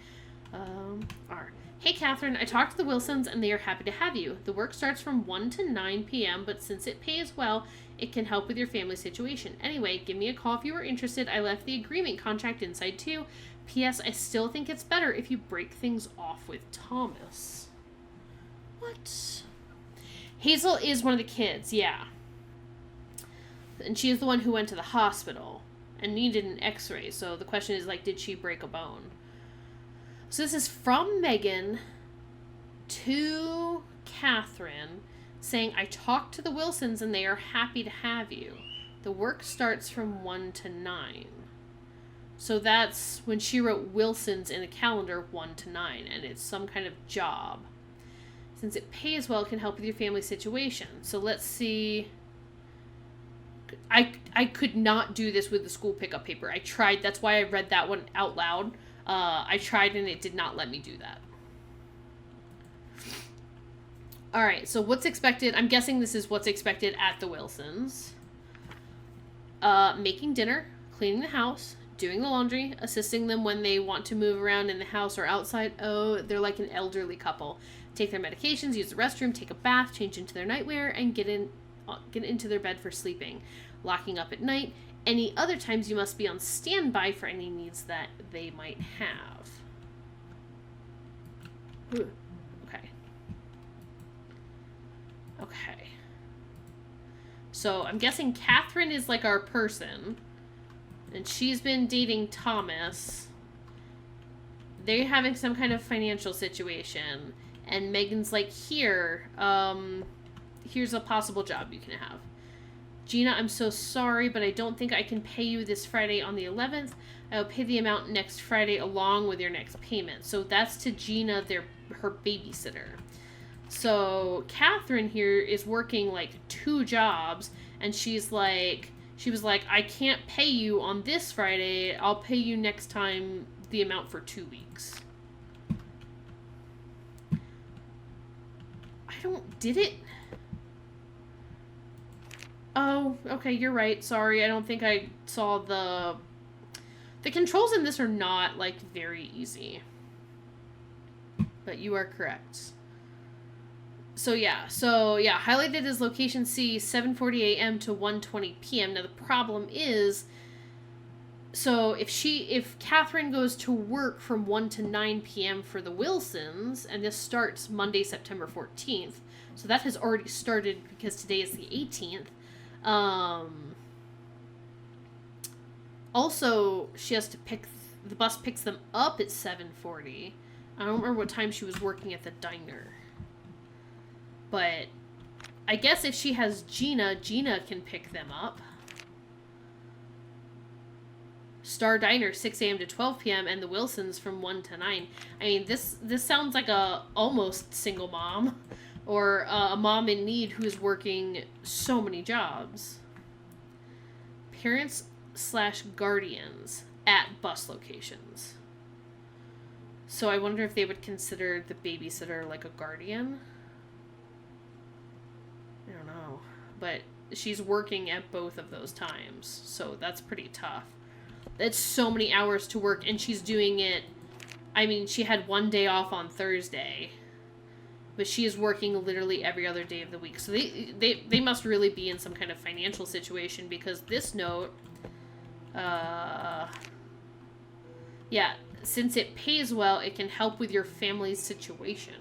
Speaker 1: R. Hey, Catherine, I talked to the Wilsons and they are happy to have you. The work starts from 1 to 9 p.m., but since it pays well, it can help with your family situation. Anyway, give me a call if you are interested. I left the agreement contract inside too. P.S. I still think it's better if you break things off with Thomas. What? Hazel is one of the kids, yeah. And she is the one who went to the hospital and needed an x-ray. So the question is, like, did she break a bone? So this is from Megan to Catherine saying, I talked to the Wilsons and they are happy to have you. The work starts from 1 to 9. So that's when she wrote Wilsons in the calendar, 1 to 9. And it's some kind of job. Since it pays well, it can help with your family situation. So let's see. I could not do this with the school pickup paper. I tried. That's why I read that one out loud. I tried and it did not let me do that. Alright, so what's expected? I'm guessing this is what's expected at the Wilsons. Making dinner, cleaning the house, doing the laundry, assisting them when they want to move around in the house or outside. Oh, they're like an elderly couple. Take their medications, use the restroom, take a bath, change into their nightwear, and get into their bed for sleeping. Locking up at night. Any other times you must be on standby for any needs that they might have. Ooh. Okay. Okay. So I'm guessing Catherine is like our person. And she's been dating Thomas. They're having some kind of financial situation. And Megan's like, here's a possible job you can have. Gina, I'm so sorry, but I don't think I can pay you this Friday on the 11th. I will pay the amount next Friday along with your next payment. So that's to Gina, her babysitter. So Catherine here is working like 2 jobs, and she was like, I can't pay you on this Friday. I'll pay you next time the amount for 2 weeks. Did it? Oh, okay, you're right. Sorry, I don't think I saw the controls in this are not, like, very easy. But you are correct. So yeah, highlighted as location C, 7:40 a.m. to 1:20 p.m. Now, the problem is, so if Catherine goes to work from 1 to 9 p.m. for the Wilsons, and this starts Monday, September 14th, so that has already started because today is the 18th. Also, she has to the bus picks them up at 7:40. I don't remember what time she was working at the diner. But I guess if she has Gina can pick them up. Star Diner, 6 a.m. to 12 p.m. and the Wilsons from 1 to 9. I mean, this sounds like a almost single mom. Or a mom in need who's working so many jobs. Parents/guardians at bus locations. So I wonder if they would consider the babysitter like a guardian. I don't know. but she's working at both of those times, so that's pretty tough. That's so many hours to work, and she's doing it. I mean, she had one day off on Thursday, but she is working literally every other day of the week. So they must really be in some kind of financial situation, because this note, yeah, since it pays well, it can help with your family's situation.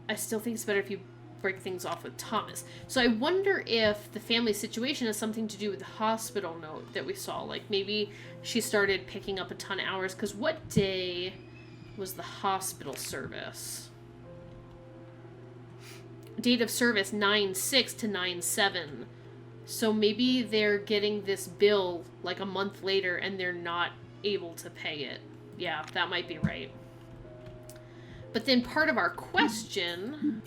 Speaker 1: I still think it's better if you break things off with Thomas. So I wonder if the family situation has something to do with the hospital note that we saw. Like, maybe she started picking up a ton of hours, because what day was the hospital service? Date of service 9/6 to 9/7. So maybe they're getting this bill like a month later and they're not able to pay it. Yeah, that might be right. But then part of our question,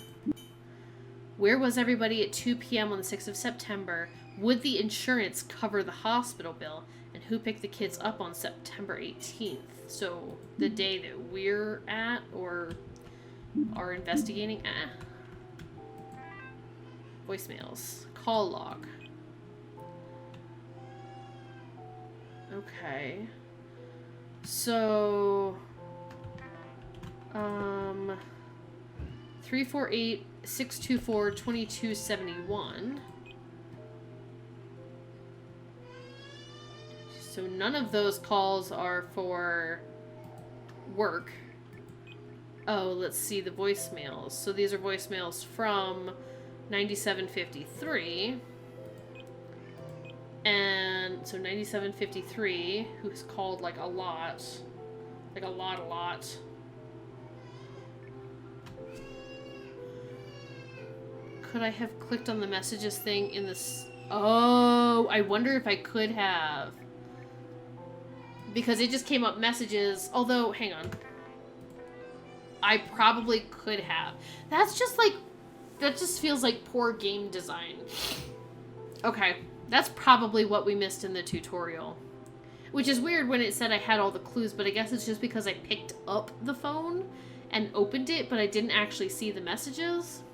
Speaker 1: where was everybody at 2 p.m. on the 6th of September? Would the insurance cover the hospital bill? And who picked the kids up on September 18th? So the day that we're at or are investigating at? Voicemails. Call log. Okay. So 348-624-2271. So none of those calls are for work. Oh, let's see the voicemails. So these are voicemails from 9753. And so 9753, who's called like a lot. Like a lot. Could I have clicked on the messages thing in this? Oh, I wonder if I could have. Because it just came up messages. Although, hang on. I probably could have. That's just like, that just feels like poor game design. Okay. That's probably what we missed in the tutorial. Which is weird when it said I had all the clues, but I guess it's just because I picked up the phone and opened it, but I didn't actually see the messages.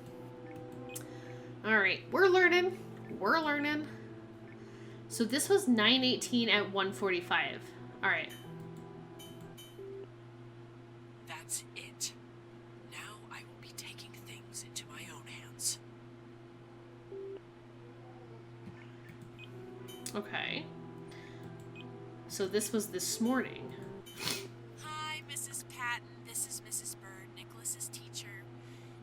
Speaker 1: Alright, we're learning. We're learning. So this was 9:18 at 1:45. Alright.
Speaker 3: That's it. Now I will be taking things into my own hands.
Speaker 1: Okay. So this was this morning.
Speaker 3: Hi, Mrs. Patton. This is Mrs. Bird, Nicholas's teacher.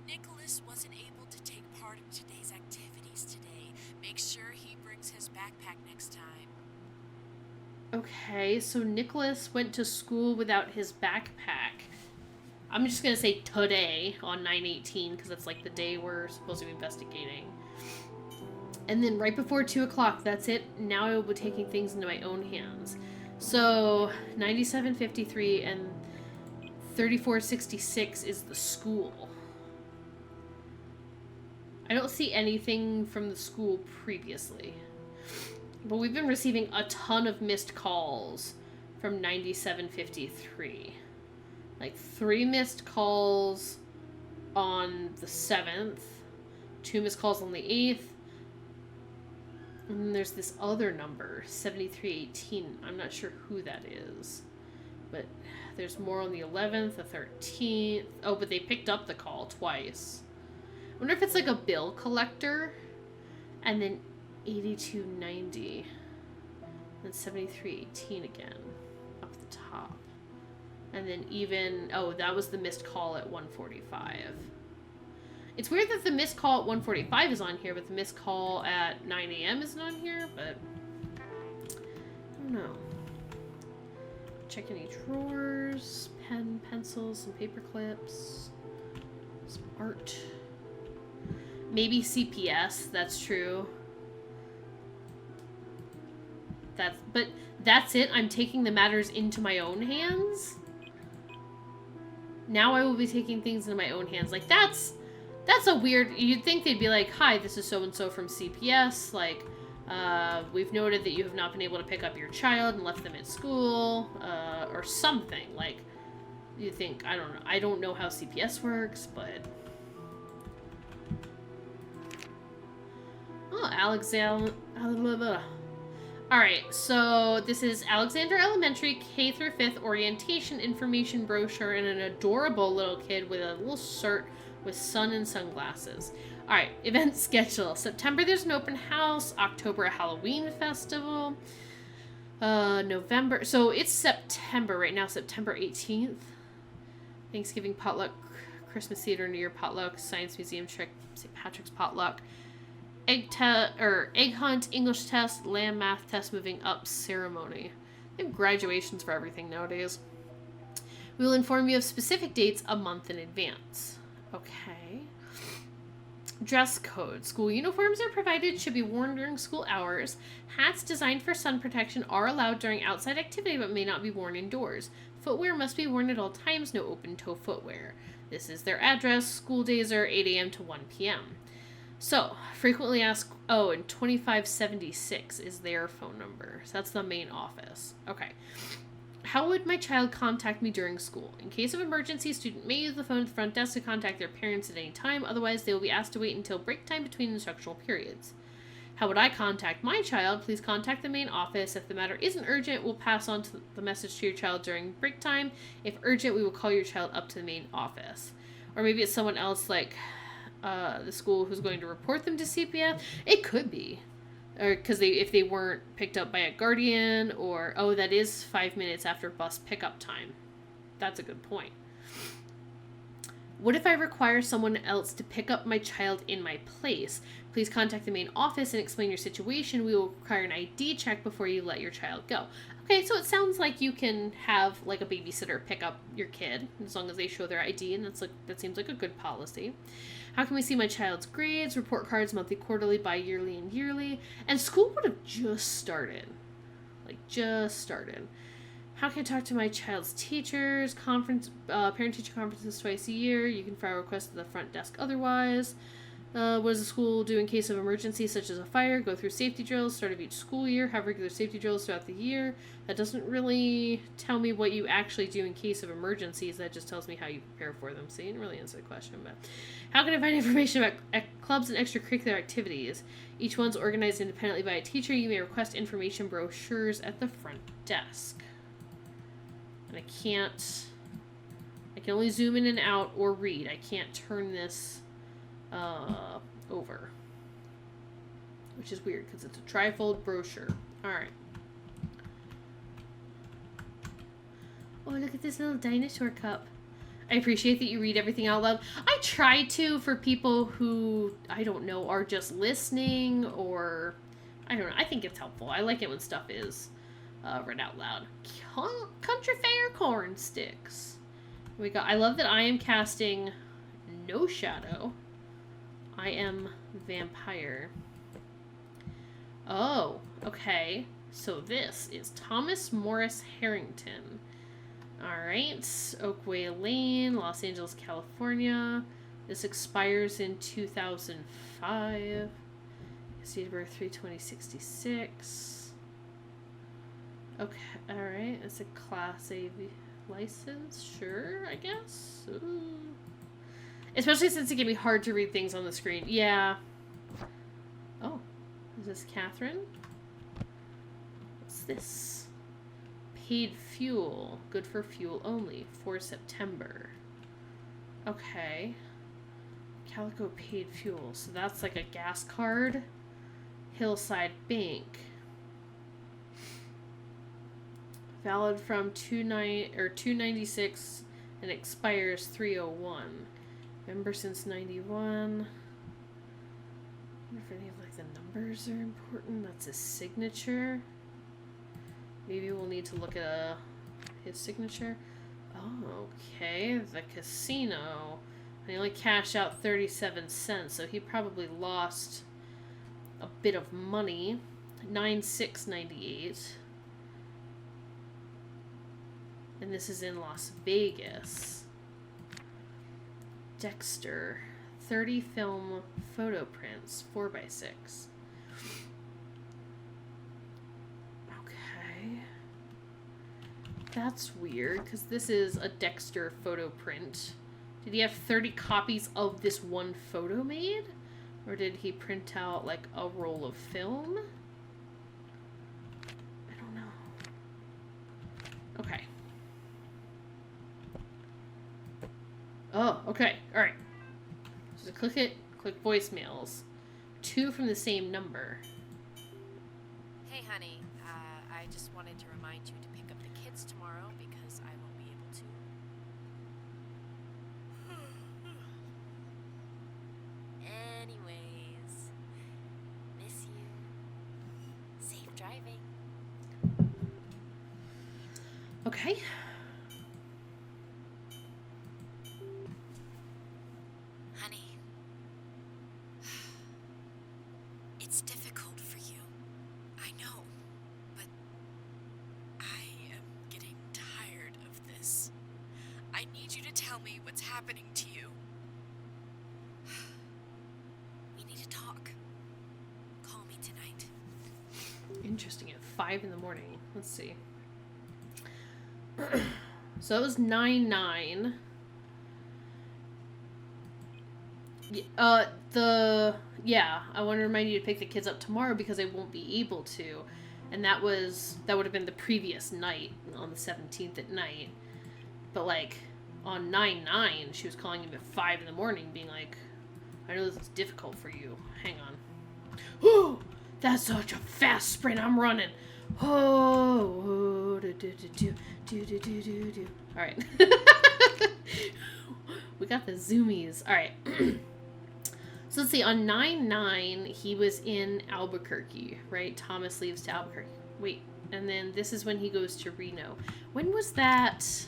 Speaker 3: Nicholas wasn't able to take part in today's activities today. Make sure he brings his backpack next time.
Speaker 1: Okay, so Nicholas went to school without his backpack. I'm just gonna say today on 9/18 because that's like the day we're supposed to be investigating. And then right before 2 o'clock, that's it. Now I will be taking things into my own hands. So 9753 and 3466 is the school. I don't see anything from the school previously. But we've been receiving a ton of missed calls from 9753. Like 3 missed calls on the 7th, 2 missed calls on the 8th, and then there's this other number, 7318. I'm not sure who that is. But there's more on the 11th, the 13th. Oh, but they picked up the call twice. I wonder if it's like a bill collector. And then 8290. Then 7318 again. Up the top. And then even... Oh, that was the missed call at 1:45. It's weird that the missed call at 1:45 is on here, but the missed call at 9 a.m. isn't on here, but... I don't know. Check any drawers, pen, pencils, some paper clips, some art. Maybe CPS, that's true. But that's it? I'm taking the matters into my own hands? Now I will be taking things into my own hands. Like, that's a weird... You'd think they'd be like, hi, this is so-and-so from CPS. Like, we've noted that you have not been able to pick up your child and left them at school. Or something. Like, you think... I don't know. I don't know how CPS works, but... Oh, Alexander. Alright, so this is Alexander Elementary K through 5th orientation information brochure and an adorable little kid with a little shirt with sun and sunglasses. Alright, event schedule. September there's an open house. October a Halloween festival. November. So it's September right now, September 18th. Thanksgiving potluck, Christmas theater, New Year potluck, Science Museum trick, St. Patrick's potluck. Egg hunt, English test, lamb math test, moving up ceremony. They have graduations for everything nowadays. We will inform you of specific dates a month in advance. Okay. Dress code. School uniforms are provided, should be worn during school hours. Hats designed for sun protection are allowed during outside activity but may not be worn indoors. Footwear must be worn at all times, no open-toe footwear. This is their address. School days are 8 a.m. to 1 p.m. So, frequently asked, and 2576 is their phone number. So that's the main office. Okay. How would my child contact me during school? In case of emergency, student may use the phone at the front desk to contact their parents at any time. Otherwise, they will be asked to wait until break time between instructional periods. How would I contact my child? Please contact the main office. If the matter isn't urgent, we'll pass on the message to your child during break time. If urgent, we will call your child up to the main office. Or maybe it's someone else like the school who's going to report them to CPS. It could be. Or because if they weren't picked up by a guardian, or, that is 5 minutes after bus pickup time. That's a good point. What if I require someone else to pick up my child in my place? Please contact the main office and explain your situation. We will require an ID check before you let your child go. Okay, so it sounds like you can have like a babysitter pick up your kid as long as they show their ID, and that seems like a good policy. How can we see my child's grades? Report cards monthly, quarterly, bi-yearly, and yearly. And school would have just started. How can I talk to my child's teachers? Parent-teacher conferences twice a year. You can file requests to the front desk otherwise. What does the school do in case of emergency, such as a fire? Go through safety drills, start of each school year, have regular safety drills throughout the year. That doesn't really tell me what you actually do in case of emergencies. That just tells me how you prepare for them. So you didn't really answer the question. But how can I find information about clubs and extracurricular activities? Each one's organized independently by a teacher. You may request information brochures at the front desk. And I can only zoom in and out or read. I can't turn this over, which is weird because it's a trifold brochure. All right. Oh, look at this little dinosaur cup. I appreciate that you read everything out loud. I try to for people who, I don't know, are just listening, or I don't know. I think it's helpful. I like it when stuff is read out loud. Country Fair corn sticks. I love that I am casting no shadow. I am vampire. Oh, okay. So this is Thomas Morris Harrington. Alright. Oakway Lane, Los Angeles, California. This expires in 2005. His date of birth 3/20/66. Okay, alright. It's a Class A license. Sure, I guess. Ooh. Especially since it can be hard to read things on the screen. Yeah. Oh. Is this Catherine? What's this? Paid fuel. Good for fuel only. For September. Okay. Calico paid fuel. So that's like a gas card. Hillside Bank. Valid from 296 and expires 3/01. Member since 91. I wonder if any of the numbers are important. That's his signature. Maybe we'll need to look at his signature. Oh, okay. The casino. They only cashed out 37 cents, so he probably lost a bit of money. 9/6/98. And this is in Las Vegas. Dexter, 30 film photo prints, 4x6. Okay. That's weird, because this is a Dexter photo print. Did he have 30 copies of this one photo made? Or did he print out, like, a roll of film? I don't know. Okay. Oh, okay. Alright. So click it. Click voicemails. 2 from the same number.
Speaker 4: Hey, honey. I just wanted to remind you to pick up the kids tomorrow because I won't be able to. Anyways, miss you. Safe driving.
Speaker 1: Okay.
Speaker 4: Honey, it's difficult for you. I know, but I am getting tired of this. I need you to tell me what's happening to you. We need to talk. Call me tonight.
Speaker 1: Interesting. At 5 in the morning. Let's see. So it was 9/9. I want to remind you to pick the kids up tomorrow because I won't be able to. And that would have been the previous night, on the 17th at night. But like on 9/9, she was calling him at 5 in the morning, being like, I know this is difficult for you. Hang on. Oh, that's such a fast sprint I'm running. Oh, all right. We got the zoomies. All right. So let's see. On 9/9, he was in Albuquerque, right? Thomas leaves to Albuquerque. Wait, and then this is when he goes to Reno. When was that?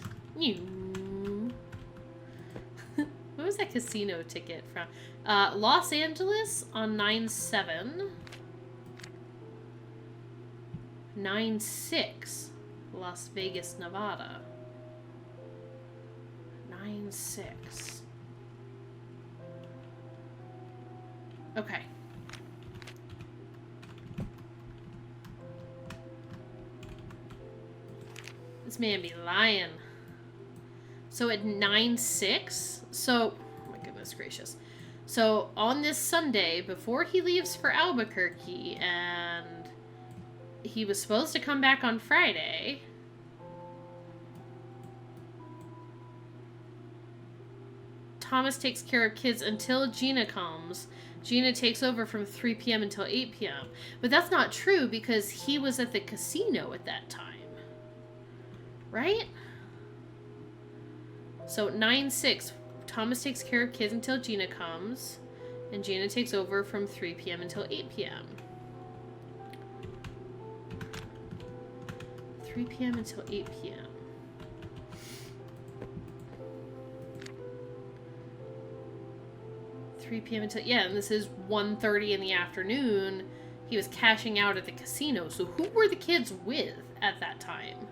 Speaker 1: What was that casino ticket from? Los Angeles on 9/7. 9/6, Las Vegas, Nevada. 9/6. Okay. This man be lying. So at 9/6, oh my goodness gracious. So on this Sunday, before he leaves for Albuquerque, and he was supposed to come back on Friday. Thomas takes care of kids until Gina comes. Gina takes over from 3 p.m. until 8 p.m. But that's not true because he was at the casino at that time. Right? So 9/6, Thomas takes care of kids until Gina comes. And Gina takes over from 3 p.m. until 8 p.m. 3 p.m. until 8 p.m. And this is 1:30 in the afternoon. He was cashing out at the casino. So who were the kids with at that time?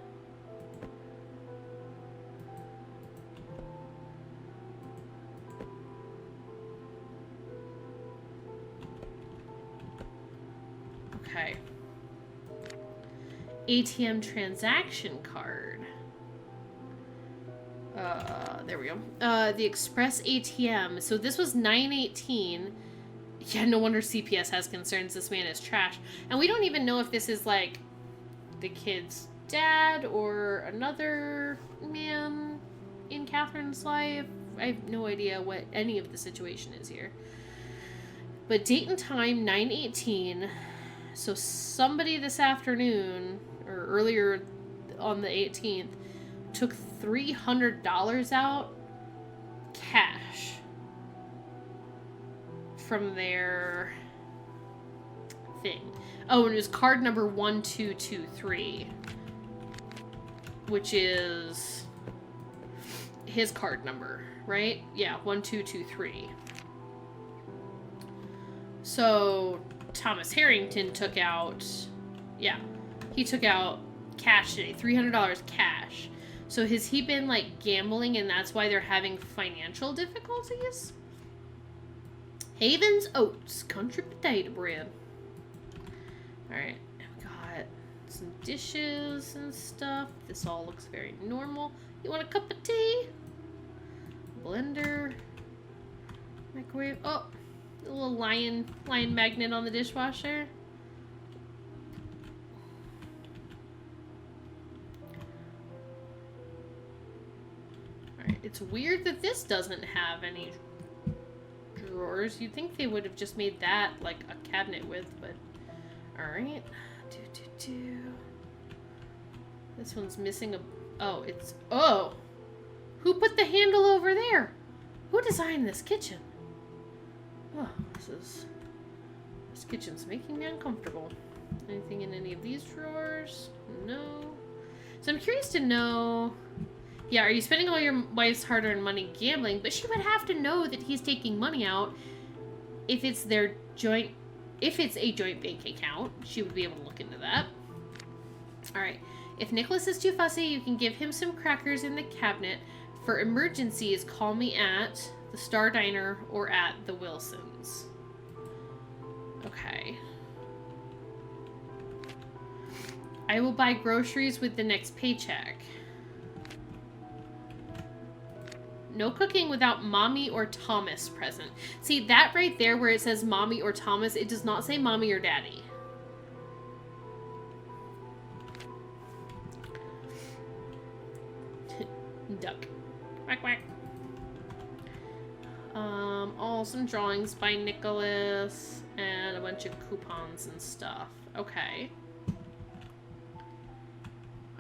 Speaker 1: Okay. ATM transaction card. There we go. The Express ATM. So this was 9/18. Yeah, no wonder CPS has concerns. This man is trash. And we don't even know if this is like the kid's dad or another man in Catherine's life. I have no idea what any of the situation is here. But date and time, 9/18. So somebody this afternoon, or earlier on the 18th, took $300 out cash from their thing. Oh, and it was card number 1223, which is his card number, right? Yeah, 1223. So Thomas Harrington took out, he took out cash today, $300 cash. So has he been like gambling and that's why they're having financial difficulties? Haven's Oats, country potato bread. Alright, we got some dishes and stuff. This all looks very normal. You want a cup of tea? Blender. Microwave. Oh, A little lion magnet on the dishwasher. Alright, it's weird that this doesn't have any drawers. You'd think they would have just made that like a cabinet with, but alright. This one's missing a... Oh, it's... Oh! Who put the handle over there? Who designed this kitchen? Oh, this kitchen's making me uncomfortable. Anything in any of these drawers? No. So I'm curious to know... Yeah, are you spending all your wife's hard-earned money gambling? But she would have to know that he's taking money out if it's their joint... If it's a joint bank account, she would be able to look into that. Alright. If Nicholas is too fussy, you can give him some crackers in the cabinet. For emergencies, call me at the Star Diner or at the Wilsons. Okay. I will buy groceries with the next paycheck. No cooking without Mommy or Thomas present. See, that right there where it says Mommy or Thomas, it does not say Mommy or Daddy. Duck. Quack, quack. Some drawings by Nicholas and a bunch of coupons and stuff. Okay.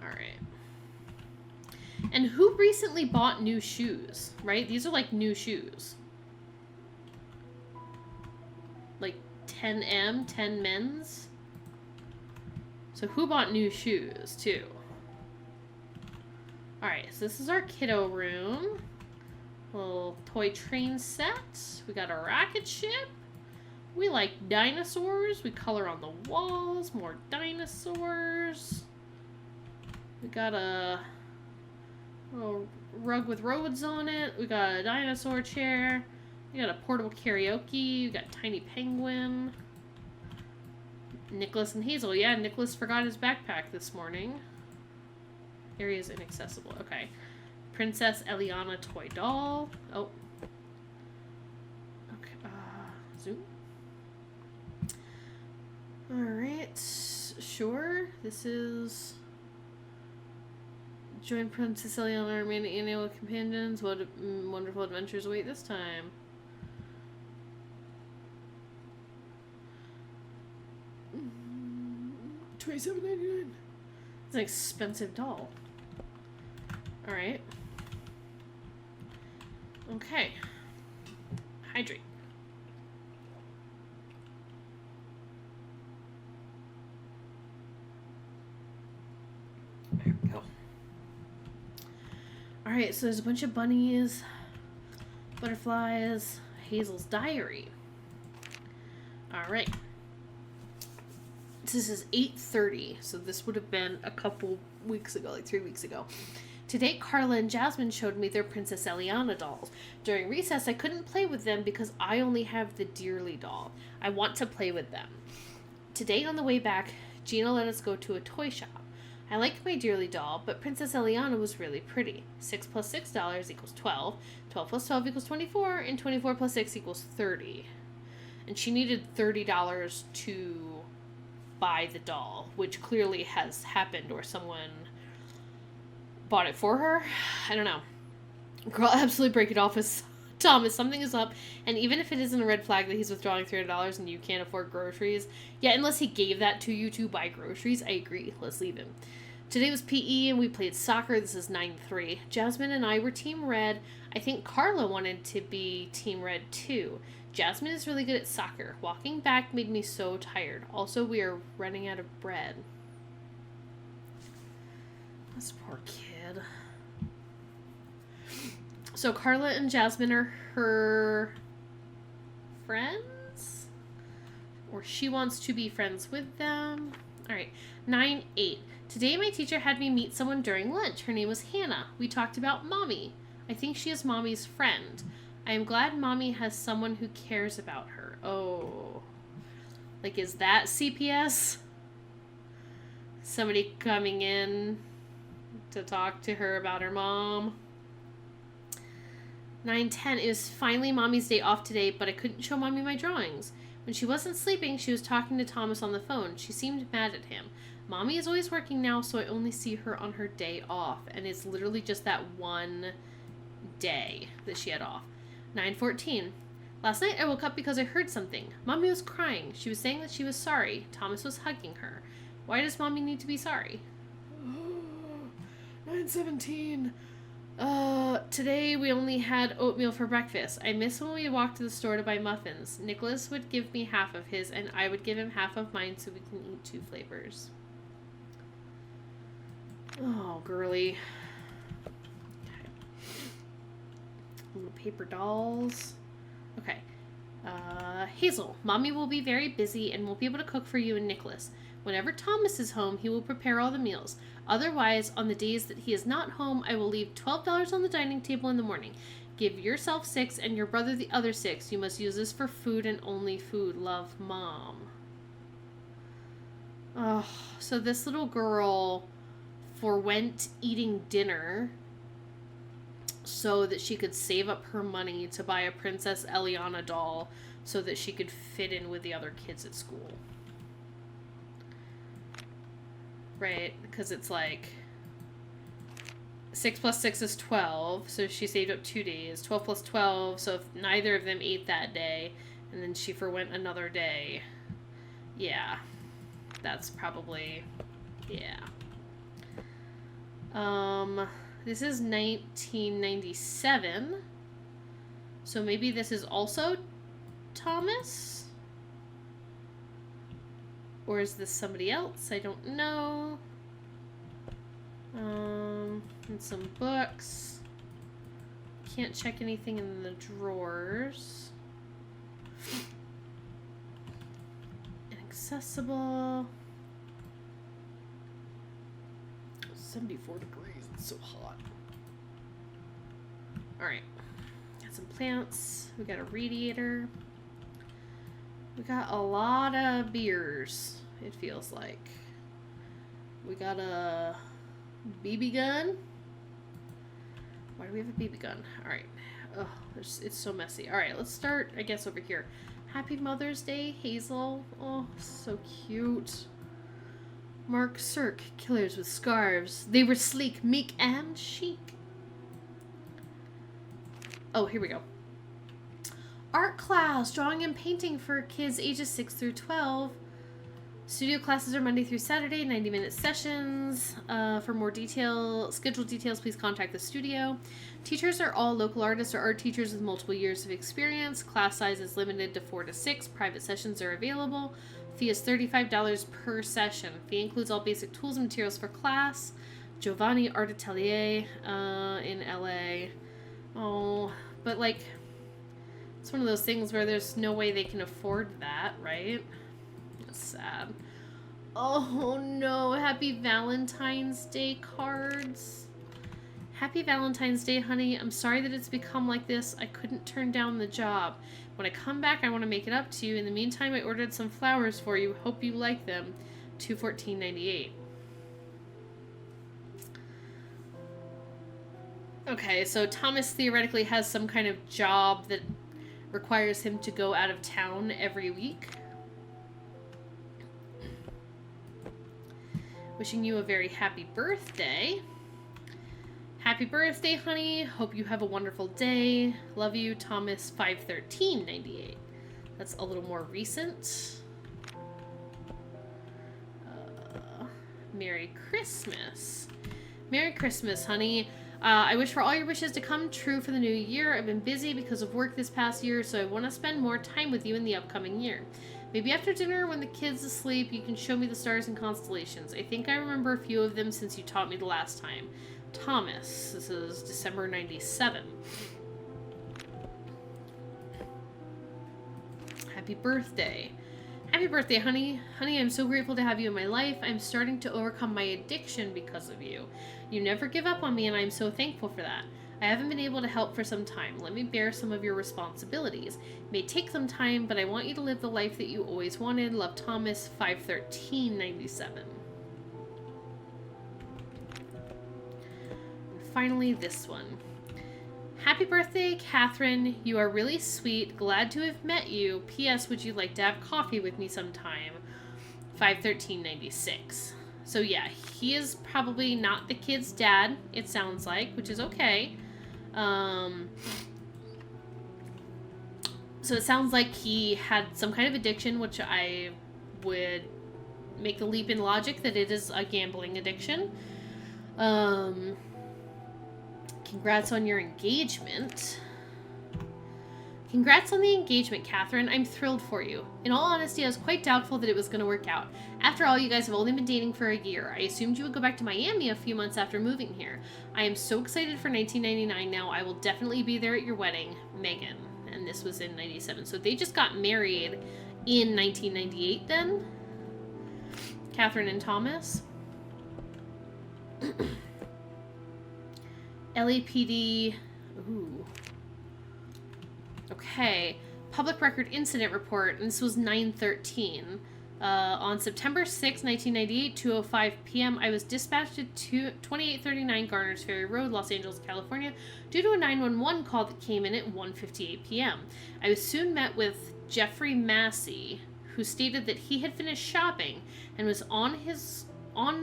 Speaker 1: Alright. And who recently bought new shoes, right? These are like new shoes. Like 10M, 10 men's. So who bought new shoes too? Alright, so this is our kiddo room. Little toy train set. We got a rocket ship. We like dinosaurs. We color on the walls. More dinosaurs. We got a little rug with roads on it. We got a dinosaur chair. We got a portable karaoke. We got Tiny Penguin. Nicholas and Hazel. Yeah, Nicholas forgot his backpack this morning. Area is inaccessible. Okay. Princess Eliana toy doll. Oh. Okay. Zoom. Alright. Sure. This is... Join Princess Eliana and many annual companions. What wonderful adventures await this time. $27.99. It's an expensive doll. Alright. Okay. Hydrate. There we go. Alright, so there's a bunch of bunnies, butterflies, Hazel's diary. Alright. This is 8:30, so this would have been a couple weeks ago, like 3 weeks ago. Today, Carla and Jasmine showed me their Princess Eliana dolls. During recess, I couldn't play with them because I only have the Dearly doll. I want to play with them. Today, on the way back, Gina let us go to a toy shop. I like my Dearly doll, but Princess Eliana was really pretty. 6 plus $6 equals 12. 12 plus 12 equals 24, and 24 plus 6 equals 30. And she needed $30 to buy the doll, which clearly has happened, or someone bought it for her. I don't know. Girl, absolutely break it off with Thomas. Something is up. And even if it isn't a red flag that he's withdrawing $300 and you can't afford groceries, yeah, unless he gave that to you to buy groceries, I agree. Let's leave him. Today was PE and we played soccer. This is 9-3. Jasmine and I were Team Red. I think Carla wanted to be Team Red too. Jasmine is really good at soccer. Walking back made me so tired. Also, we are running out of bread. This poor kid. So Carla and Jasmine are her friends? Or she wants to be friends with them. Alright, 9-8. Today my teacher had me meet someone during lunch. Her name was Hannah. We talked about Mommy. I think she is Mommy's friend. I am glad Mommy has someone who cares about her. Oh. Like, is that CPS? Somebody coming in to talk to her about her mom? 9:10. It was finally Mommy's day off today, but I couldn't show Mommy my drawings. When she wasn't sleeping, she was talking to Thomas on the phone. She seemed mad at him. Mommy is always working now, so I only see her on her day off. And it's literally just that one day that she had off. 9:14. Last night I woke up because I heard something. Mommy was crying. She was saying that she was sorry. Thomas was hugging her. Why does Mommy need to be sorry? 9:17. Today we only had oatmeal for breakfast. I miss when we walked to the store to buy muffins. Nicholas would give me half of his and I would give him half of mine so we can eat 2 flavors. Oh, girly. Okay. Little paper dolls. Okay. Hazel, Mommy will be very busy and won't be able to cook for you and Nicholas. Whenever Thomas is home, he will prepare all the meals. Otherwise, on the days that he is not home, I will leave $12 on the dining table in the morning. Give yourself 6 and your brother the other 6. You must use this for food and only food. Love, Mom. Oh, so this little girl forwent eating dinner so that she could save up her money to buy a Princess Eliana doll so that she could fit in with the other kids at school. Right, because it's like 6 plus 6 is 12, so she saved up 2 days. 12 plus 12, so if neither of them ate that day, and then she forwent another day, yeah, that's probably, yeah. This is 1997, so maybe this is also Thomas? Or is this somebody else? I don't know. And some books. Can't check anything in the drawers. Inaccessible. 74 degrees. It's so hot. Alright. Got some plants. We got a radiator. We got a lot of beers, it feels like. We got a BB gun. Why do we have a BB gun? Alright. Oh, it's so messy. Alright, let's start, I guess, over here. Happy Mother's Day, Hazel. Oh, so cute. Mark Cirque, killers with scarves. They were sleek, meek, and chic. Oh, here we go. Art class, drawing and painting for kids ages 6 through 12. Studio classes are Monday through Saturday, 90-minute sessions. For more scheduled details, please contact the studio. Teachers are all local artists or art teachers with multiple years of experience. Class size is limited to 4 to 6. Private sessions are available. Fee is $35 per session. Fee includes all basic tools and materials for class. Giovanni Art Atelier in LA. Oh, but like... It's one of those things where there's no way they can afford that, right? That's sad. Oh no, happy Valentine's Day cards. Happy Valentine's Day, honey. I'm sorry that it's become like this. I couldn't turn down the job. When I come back, I want to make it up to you. In the meantime, I ordered some flowers for you. Hope you like them. $214.98. Okay, so Thomas theoretically has some kind of job that requires him to go out of town every week. Wishing you a very happy birthday. Happy birthday, honey. Hope you have a wonderful day. Love you, Thomas 51398. That's a little more recent. Merry Christmas. Merry Christmas, honey. I wish for all your wishes to come true for the new year. I've been busy because of work this past year, so I want to spend more time with you in the upcoming year. Maybe after dinner, when the kid's asleep, you can show me the stars and constellations. I think I remember a few of them since you taught me the last time. Thomas. This is December 97. Happy birthday. Happy birthday, honey. Honey, I'm so grateful to have you in my life. I'm starting to overcome my addiction because of you. You never give up on me, and I'm so thankful for that. I haven't been able to help for some time. Let me bear some of your responsibilities. It may take some time, but I want you to live the life that you always wanted. Love, Thomas 51397. And finally, this one. Happy birthday, Catherine. You are really sweet. Glad to have met you. P.S. Would you like to have coffee with me sometime? 5/13/96. So yeah, he is probably not the kid's dad, it sounds like, which is okay. So it sounds like he had some kind of addiction, which I would make the leap in logic that it is a gambling addiction. Congrats on your engagement. Congrats on the engagement, Catherine. I'm thrilled for you. In all honesty, I was quite doubtful that it was going to work out. After all, you guys have only been dating for a year. I assumed you would go back to Miami a few months after moving here. I am so excited for 1999 now. I will definitely be there at your wedding, Megan. And this was in 97. So they just got married in 1998 then? Catherine and Thomas? LAPD. Ooh. Okay. Public Record Incident Report. And this was 9/13. On September 6, 1998, 2:05 p.m., I was dispatched to 2839 Garner's Ferry Road, Los Angeles, California, due to a 911 call that came in at 1:58 p.m. I was soon met with Jeffrey Massey, who stated that he had finished shopping and was on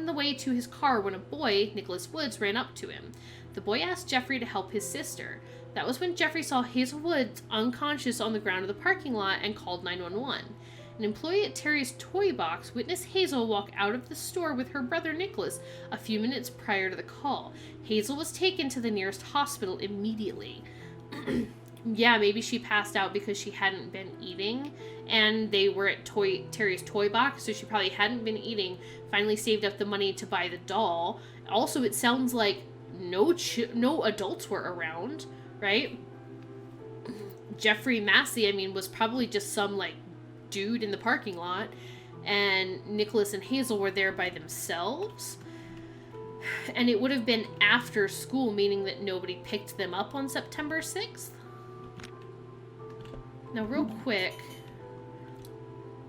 Speaker 1: the way to his car when a boy, Nicholas Woods, ran up to him. The boy asked Jeffrey to help his sister. That was when Jeffrey saw Hazel Woods unconscious on the ground of the parking lot and called 911. An employee at Terry's Toy Box witnessed Hazel walk out of the store with her brother Nicholas a few minutes prior to the call. Hazel was taken to the nearest hospital immediately. Yeah, maybe she passed out because she hadn't been eating, and they were at Terry's Toy Box, so she probably hadn't been eating, finally saved up the money to buy the doll. Also, it sounds like no adults were around, right? Jeffrey Massey, I mean, was probably just some, like, dude in the parking lot, and Nicholas and Hazel were there by themselves. And it would have been after school, meaning that nobody picked them up on September 6th. Now, real quick.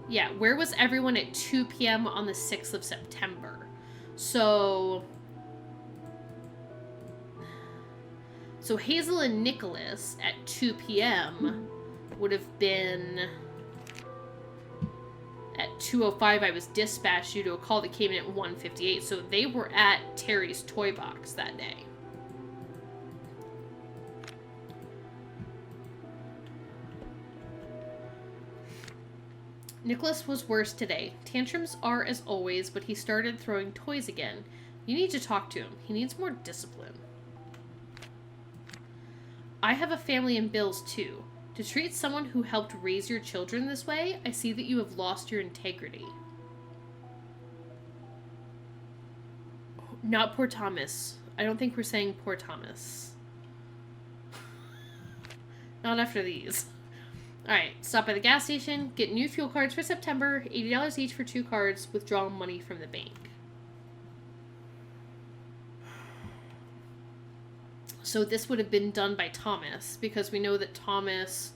Speaker 1: Yeah, where was everyone at 2 p.m. on the 6th of September? So Hazel and Nicholas at 2 p.m. would have been... At 2:05, I was dispatched due to a call that came in at 1:58, so they were at Terry's Toy Box that day. Nicholas was worse today. Tantrums are as always, but he started throwing toys again. You need to talk to him. He needs more discipline. I have a family and bills too. To treat someone who helped raise your children this way, I see that you have lost your integrity. Not poor Thomas. I don't think we're saying poor Thomas. Not after these. Alright, stop by the gas station, get new fuel cards for September, $80 each for 2 cards, withdraw money from the bank. So this would have been done by Thomas, because we know that Thomas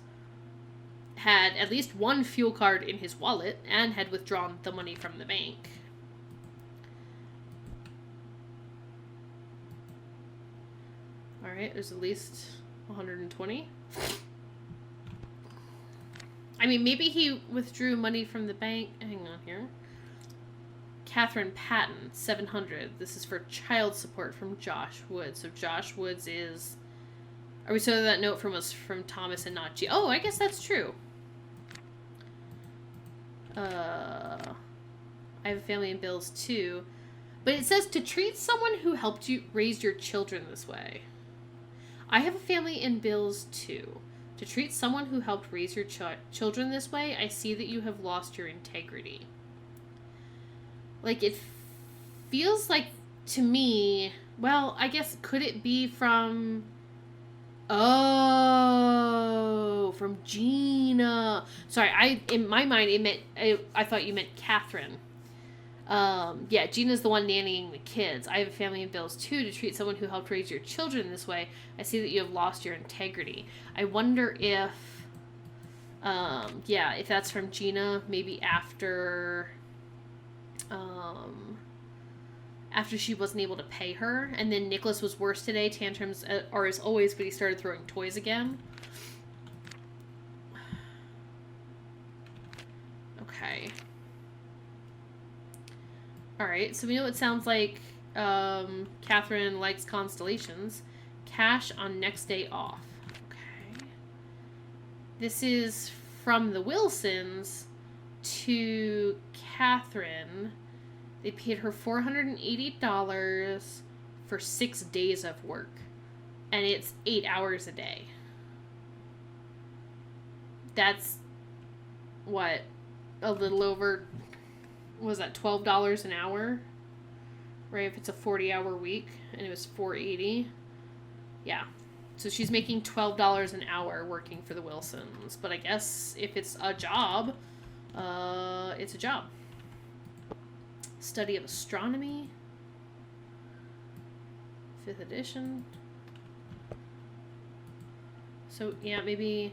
Speaker 1: had at least one fuel card in his wallet and had withdrawn the money from the bank. Alright, there's at least 120. I mean, maybe he withdrew money from the bank. Hang on here. Catherine Patton, 700. This is for child support from Josh Woods. So Josh Woods is... Are we saying that note from Thomas and not G? Oh, I guess that's true. I have a family and bills too. But it says to treat someone who helped you raise your children this way. I have a family and bills too. To treat someone who helped raise your children this way, I see that you have lost your integrity. Like, it feels like, to me, well, I guess, could it be from... Oh, from Gina. Sorry, in my mind, I thought you meant Catherine. Yeah, Gina's the one nannying the kids. I have a family and bills too. To treat someone who helped raise your children this way, I see that you have lost your integrity. I wonder if, yeah, if that's from Gina, maybe after after she wasn't able to pay her. And then Nicholas was worse today. Tantrums are as always, but he started throwing toys again. Okay. Alright, so we know it sounds like Catherine likes constellations. Cash on next day off. Okay. This is from the Wilsons to Catherine. They paid her $480 for 6 days of work. And it's 8 hours a day. That's, what, a little over, was that $12 an hour? Right, if it's a 40-hour week, and it was $480. Yeah. So she's making $12 an hour working for the Wilsons. But I guess if it's a job, it's a job. Study of Astronomy. 5th edition. So, yeah, maybe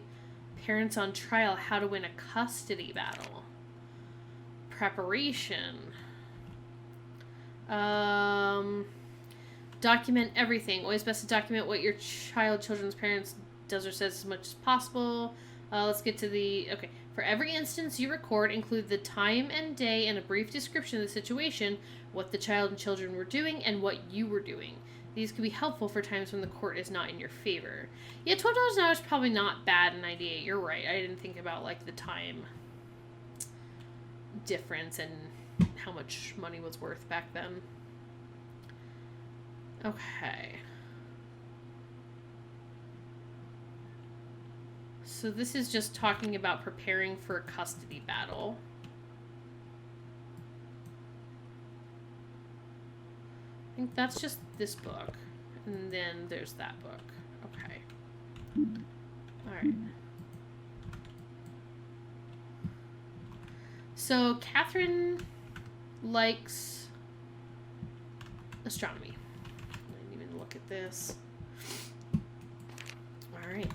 Speaker 1: Parents on Trial, How to Win a Custody Battle. Preparation. Document everything. Always best to document what your children's parents does or says as much as possible. Let's get to the... Okay. For every instance you record, include the time and day and a brief description of the situation, what the child and children were doing, and what you were doing. These could be helpful for times when the court is not in your favor. Yeah, $12 an hour is probably not bad in 98. You're right. I didn't think about, like, the time difference and how much money was worth back then. Okay. So this is just talking about preparing for a custody battle. I think that's just this book. And then there's that book. Okay. Alright. So Catherine likes astronomy. I didn't even look at this. Alright.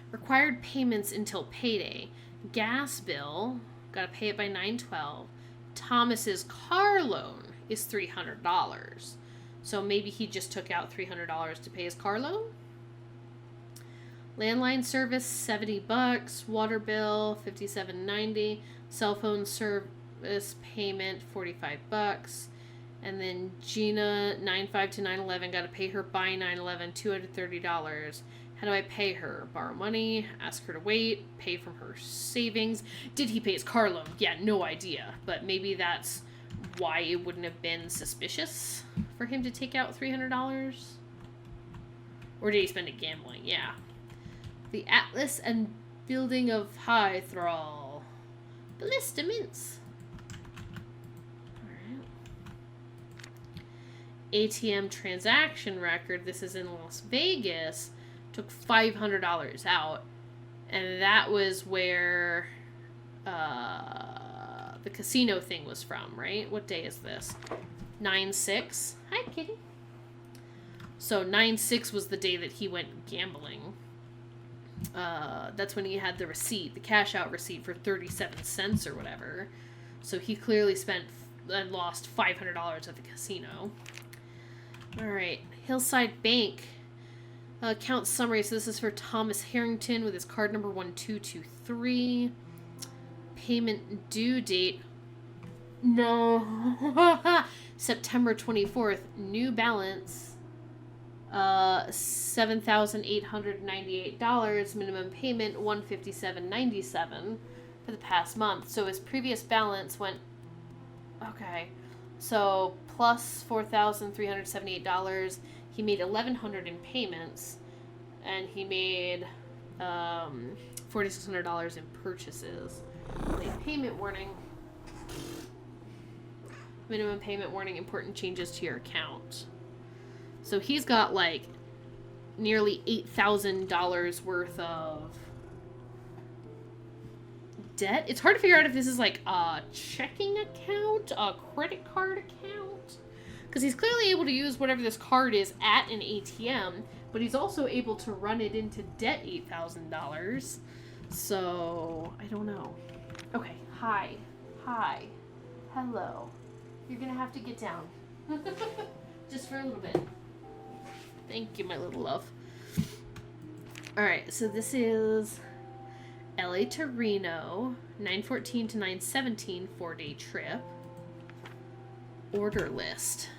Speaker 1: Required payments until payday. Gas bill, gotta pay it by 9/12. Thomas's car loan is $300. So maybe he just took out $300 to pay his car loan? Landline service, $70. Water bill, $57.90. Cell phone service payment, $45. And then Gina, 9/5 to 9/11, gotta pay her by 9/11, $230. How do I pay her? Borrow money, ask her to wait, pay from her savings. Did he pay his car loan? Yeah, no idea. But maybe that's why it wouldn't have been suspicious for him to take out $300. Or did he spend it gambling? Yeah. The Atlas and Building of Hythrol. Ballista Mints. Alright. ATM transaction record. This is in Las Vegas. Took $500 out, and that was where the casino thing was from, right? What day is this? 9/6. Hi, kitty. So 9/6 was the day that he went gambling. That's when he had the receipt, the cash out receipt for 37 cents or whatever. So he clearly spent and lost $500 at the casino. All right, Hillside Bank. Account summary. So this is for Thomas Harrington with his card number 1223. Payment due date. No. September 24th. New balance. $7,898. Minimum payment $157.97 for the past month. So his previous balance went. Okay. So plus $4,378. He made $1,100 in payments, and he made $4,600 in purchases. Late payment warning. Minimum payment warning. Important changes to your account. So he's got like nearly $8,000 worth of debt. It's hard to figure out if this is like a checking account, a credit card account. Because he's clearly able to use whatever this card is at an ATM, but he's also able to run it into debt $8,000. So, I don't know. Okay, hi. Hi. Hello. You're gonna have to get down. Just for a little bit. Thank you, my little love. Alright, so this is LA to Reno, 9/14 to 9/17, 4-day trip. Order list.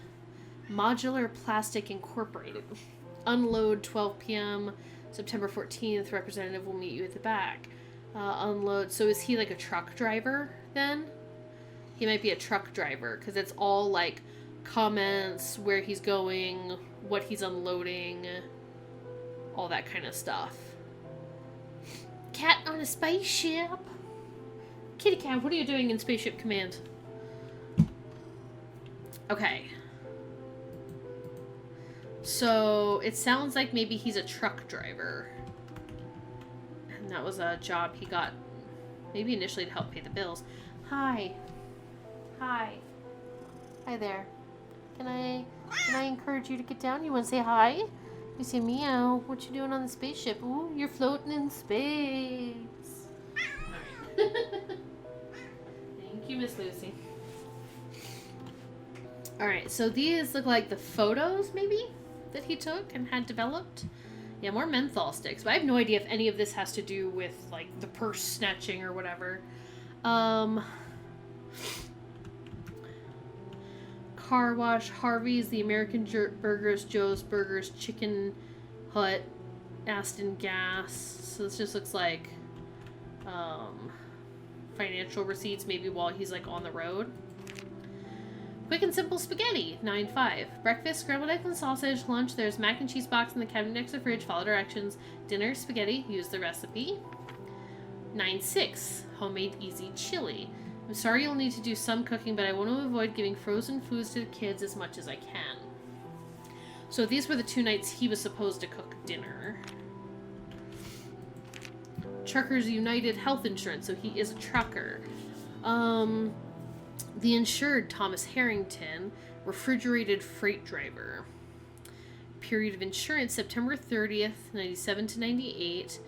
Speaker 1: Modular Plastic Incorporated. Unload 12 p.m. September 14th. Representative will meet you at the back. Unload. So is he like a truck driver then? He might be a truck driver because it's all like comments, where he's going, what he's unloading, all that kind of stuff. Cat on a spaceship. Kitty cat, what are you doing in Spaceship Command? Okay. So it sounds like maybe he's a truck driver. And that was a job he got maybe initially to help pay the bills. Hi. Hi. Hi there. Can I encourage you to get down? You want to say hi? You say meow. What you doing on the spaceship? Ooh, you're floating in space. Alright. Thank you, Miss Lucy. Alright, so these look like the photos, maybe, that he took and had developed. Yeah, more menthol sticks. But I have no idea if any of this has to do with, like, the purse snatching or whatever. Car wash, Harvey's, the American Burgers, Joe's Burgers, Chicken Hut, Aston Gas. So this just looks like financial receipts, maybe while he's like on the road. Quick and simple spaghetti, 9/5. Breakfast, scrambled eggs and sausage. Lunch, there's mac and cheese box in the cabinet next to the fridge. Follow directions. Dinner, spaghetti. Use the recipe. 9/6. Homemade easy chili. I'm sorry you'll need to do some cooking, but I want to avoid giving frozen foods to the kids as much as I can. So these were the 2 nights he was supposed to cook dinner. Truckers United Health Insurance, so he is a trucker. The insured, Thomas Harrington, refrigerated freight driver. Period of insurance, September 30th, 97 to 98.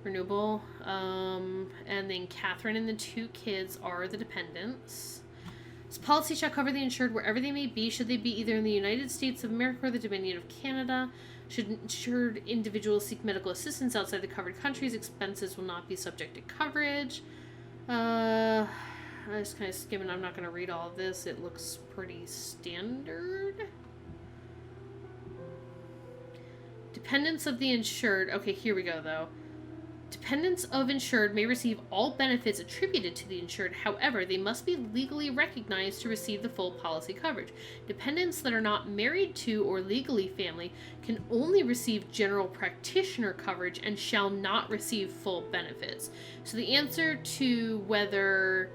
Speaker 1: Renewable. And then Catherine and the 2 kids are the dependents. This policy shall cover the insured wherever they may be, should they be either in the United States of America or the Dominion of Canada. Should insured individuals seek medical assistance outside the covered countries, expenses will not be subject to coverage. I just kind of skimming. I'm not going to read all of this. It looks pretty standard. Dependents of the insured. Okay, here we go, though. Dependents of insured may receive all benefits attributed to the insured. However, they must be legally recognized to receive the full policy coverage. Dependents that are not married to or legally family can only receive general practitioner coverage and shall not receive full benefits. So the answer to whether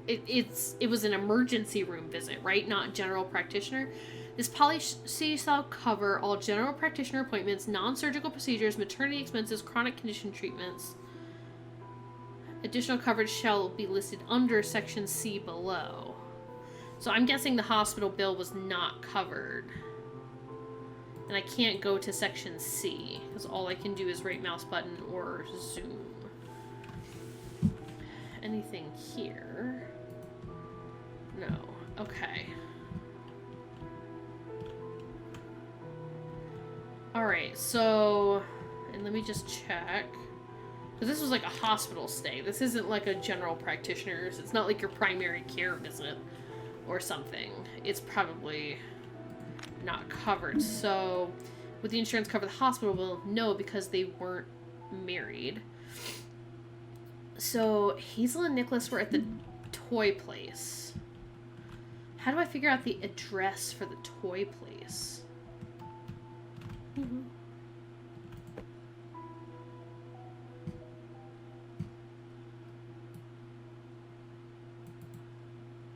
Speaker 1: it was an emergency room visit, right? Not general practitioner. This policy shall cover all general practitioner appointments, non-surgical procedures, maternity expenses, chronic condition treatments. Additional coverage shall be listed under Section C below. So I'm guessing the hospital bill was not covered. And I can't go to Section C, because all I can do is right mouse button or zoom. Anything here? No. Okay. Alright, so, and let me just check. Because this was like a hospital stay. This isn't like a general practitioner's. It's not like your primary care visit or something. It's probably not covered. So, would the insurance cover the hospital bill? No, because they weren't married. So, Hazel and Nicholas were at the toy place. How do I figure out the address for the toy place? Mm-hmm.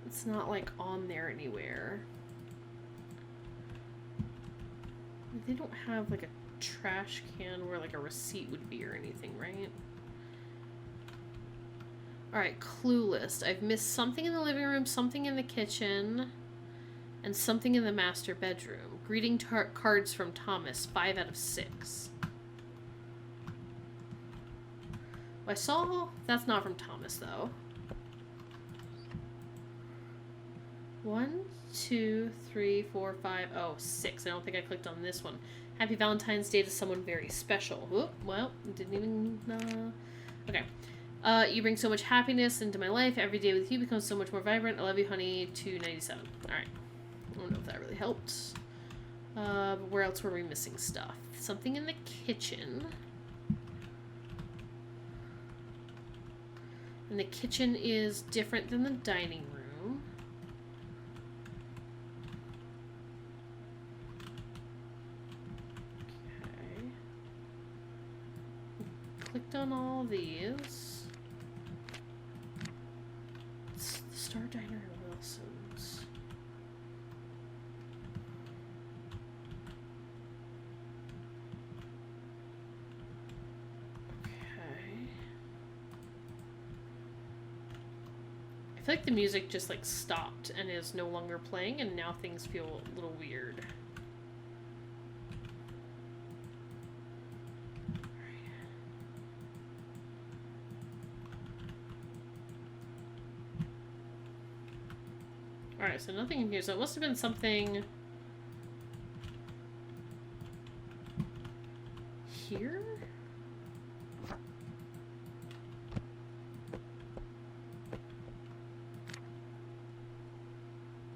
Speaker 1: It's not like on there anywhere. They don't have like a trash can where like a receipt would be or anything, right? Alright, clue list. I've missed something in the living room, something in the kitchen, and something in the master bedroom. Greeting cards from Thomas, 5 out of 6. I saw... That's not from Thomas, though. 1, 2, 3, 4, 5. Oh, 6. I don't think I clicked on this one. Happy Valentine's Day to someone very special. Oop, well, didn't even... Okay. You bring so much happiness into my life. Every day with you becomes so much more vibrant. I love you, honey. 297. Alright. I don't know if that really helped. But where else were we missing stuff? Something in the kitchen. And the kitchen is different than the dining room. Okay. Clicked on all these. It's the Star Diner at Wilson's. I feel like the music just like stopped and is no longer playing, and now things feel a little weird. Alright, so nothing in here, so it must have been something here?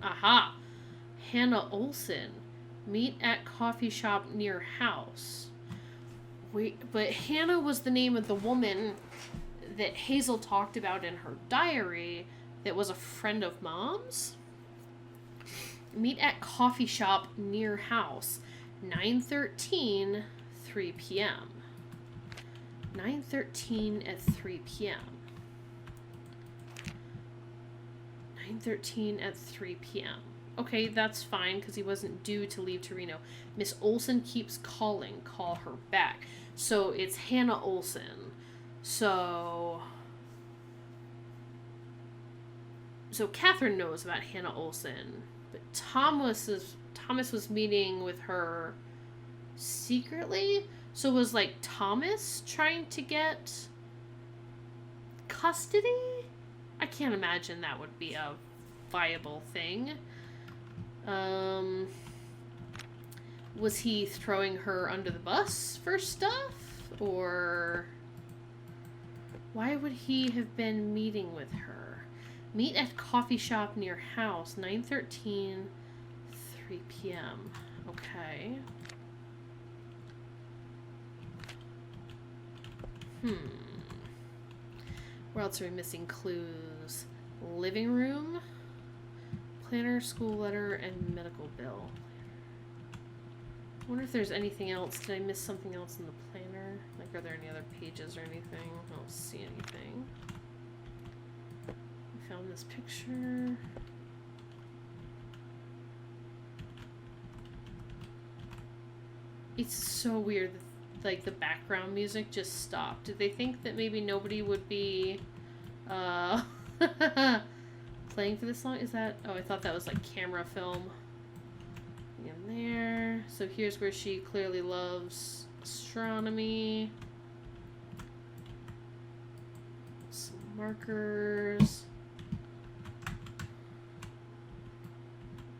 Speaker 1: Aha! Hannah Olsen. Meet at coffee shop near house. Wait, but Hannah was the name of the woman that Hazel talked about in her diary that was a friend of Mom's? Meet at coffee shop near house. 9:13, 3 p.m. 9:13 at 3 p.m. 9:13 at 3 p.m. Okay, that's fine, because he wasn't due to leave Torino. Miss Olsen keeps calling. Call her back. So, it's Hannah Olsen. So Catherine knows about Hannah Olsen. But Thomas was meeting with her secretly? So was, like, Thomas trying to get custody? I can't imagine that would be a viable thing. Was he throwing her under the bus for stuff? Or why would he have been meeting with her? Meet at coffee shop near house, 9:13, 3 p.m. Okay. Where else are we missing clues? Living room, planner, school letter, and medical bill. I wonder if there's anything else. Did I miss something else in the planner? Like, are there any other pages or anything? I don't see anything. I found this picture. It's so weird that, like, the background music just stopped. Did they think that maybe nobody would be playing for this song? Is that... Oh, I thought that was like camera film. In there. So here's where she clearly loves astronomy. Some markers.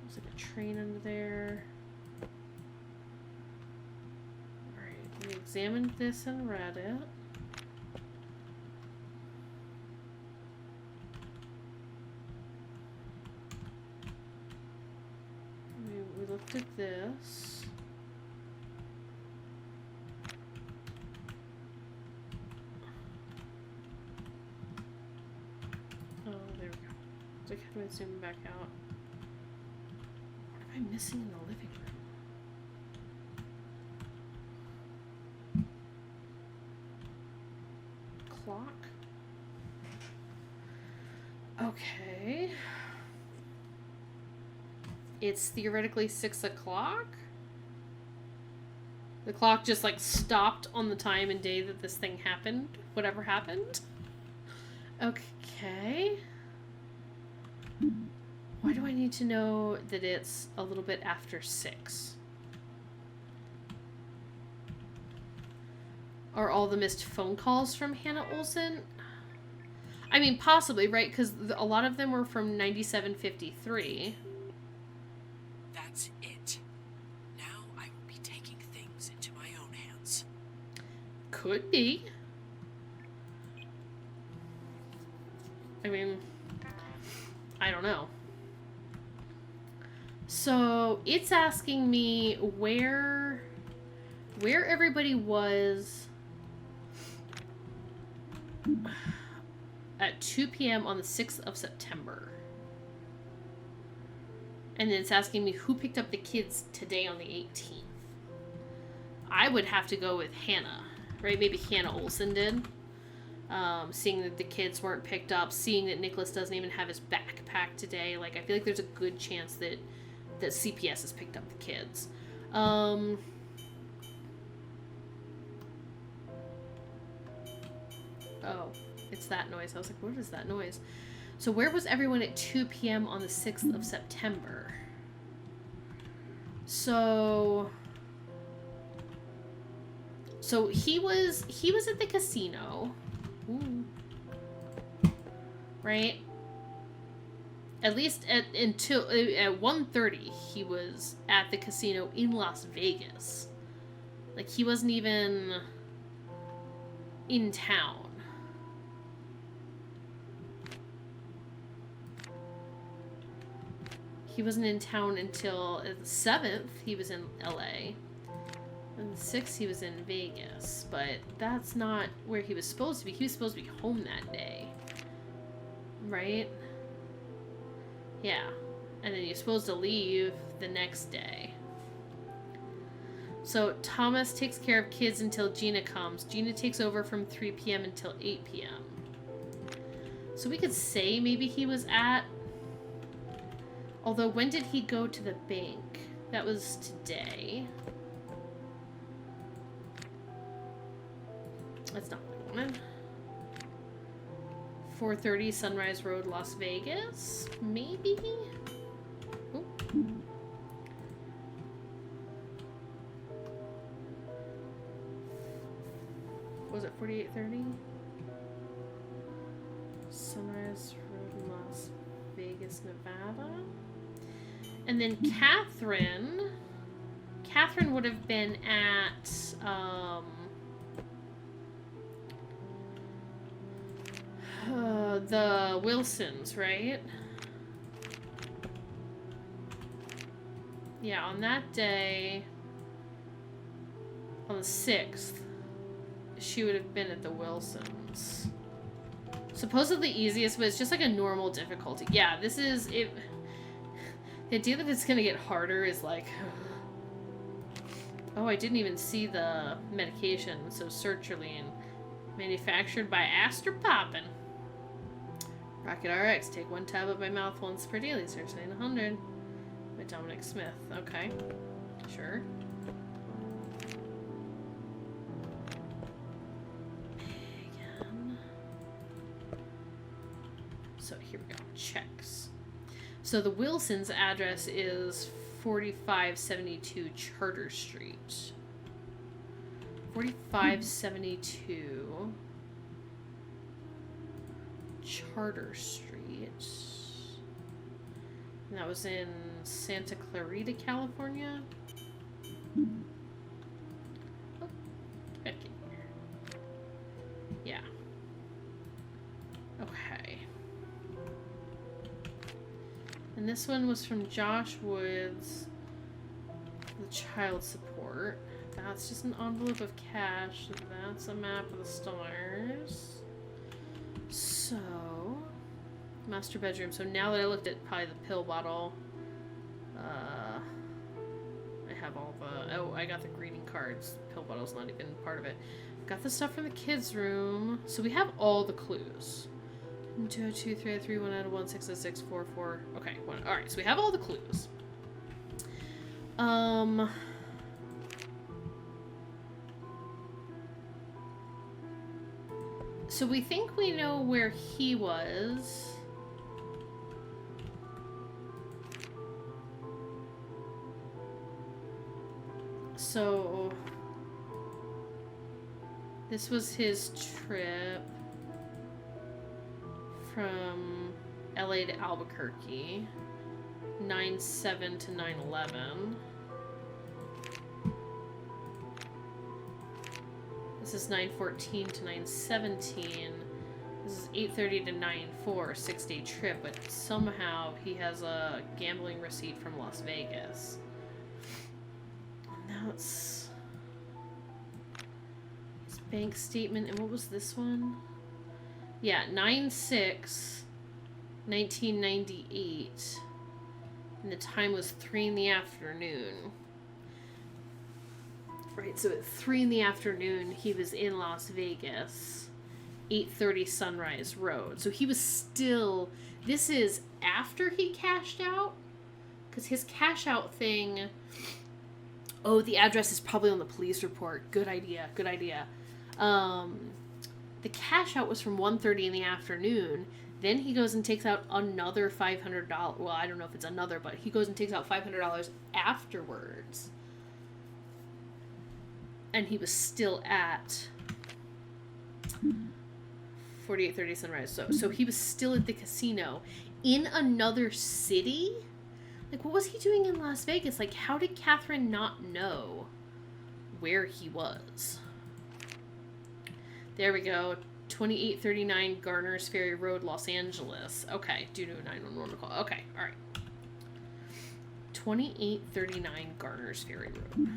Speaker 1: There's like a train under there. Alright, we examined this and read it. We looked at this. Oh, there we go. So I kind of zoom back out. What am I missing in the living room? Clock? Okay. It's theoretically 6 o'clock? The clock just, like, stopped on the time and day that this thing happened. Whatever happened. Okay. Why do I need to know that it's a little bit after 6? Are all the missed phone calls from Hannah Olsen? I mean, possibly, right? Because a lot of them were from 9753.
Speaker 3: That's it. Now I will be taking things into my own hands.
Speaker 1: Could be. I mean, I don't know. So it's asking me where everybody was at 2 p.m. on the 6th of September. And then it's asking me who picked up the kids today on the 18th. I would have to go with Hannah, right? Maybe Hannah Olsen did. Seeing that the kids weren't picked up, seeing that Nicholas doesn't even have his backpack today. Like, I feel like there's a good chance that CPS has picked up the kids. Oh, it's that noise. I was like, what is that noise? So where was everyone at 2 p.m. on the 6th of September? So he was at the casino. Ooh. Right? At least until at 1:30 he was at the casino in Las Vegas. Like, he wasn't even in town. He wasn't in town until the 7th. He was in LA. And the 6th he was in Vegas. But that's not where he was supposed to be. He was supposed to be home that day. Right? Yeah. And then you're supposed to leave the next day. So Thomas takes care of kids until Gina comes. Gina takes over from 3 p.m. until 8 p.m. So we could say maybe he was at... Although, when did he go to the bank? That was today. That's not what I wanted. 4:30 Sunrise Road, Las Vegas? Maybe? Ooh. Was it 48:30? Sunrise Road, Las Vegas, Nevada? And then Catherine would have been at, the Wilsons, right? Yeah, on that day, on the 6th, she would have been at the Wilsons. Supposedly easiest, but it's just like a normal difficulty. Yeah, this is it. The idea that it's gonna get harder is like, oh, I didn't even see the medication. So sertraline, manufactured by Astor Poppin. Rocket RX, take 1 tablet by mouth once per daily. Sertraline 100 by Dominic Smith. Okay, sure. Again. So here we go. Checks. So the Wilsons' address is 4572 Charter Street. 4572 Charter Street. And that was in Santa Clarita, California. Oh, get back in here. Yeah. Okay. And this one was from Josh Woods, the child support. That's just an envelope of cash. That's a map of the stars. So, master bedroom. So now that I looked at probably the pill bottle, I have all the, oh, I got the greeting cards. Pill bottle's not even part of it. Got the stuff from the kids' room. So we have all the clues. 2, 2, 3, 3, 1, 9, 1, 6, 6, 4, 4. Okay, 1. All right, so we have all the clues. So we think we know where he was. So this was his trip from LA to Albuquerque. 9/7 to 9/11. This is 9/14 to 9/17. This is 8:30 to 9/4, 6-day trip, but somehow he has a gambling receipt from Las Vegas. And now it's his bank statement, and what was this one? Yeah, 9/6, 1998, and the time was 3 in the afternoon. Right, so at 3 in the afternoon, he was in Las Vegas. 8:30 Sunrise Road. So he was still... This is after he cashed out? Because his cash out thing... Oh, the address is probably on the police report. Good idea. Good idea. The cash out was from 1:30 in the afternoon. Then he goes and takes out another $500. Well, I don't know if it's another, but he goes and takes out $500 afterwards. And he was still at 4830 Sunrise. So he was still at the casino in another city? Like, what was he doing in Las Vegas? Like, how did Catherine not know where he was? There we go. 2839 Garner's Ferry Road, Los Angeles. Okay, due to a 911 call. Okay, alright. 2839 Garner's Ferry Road.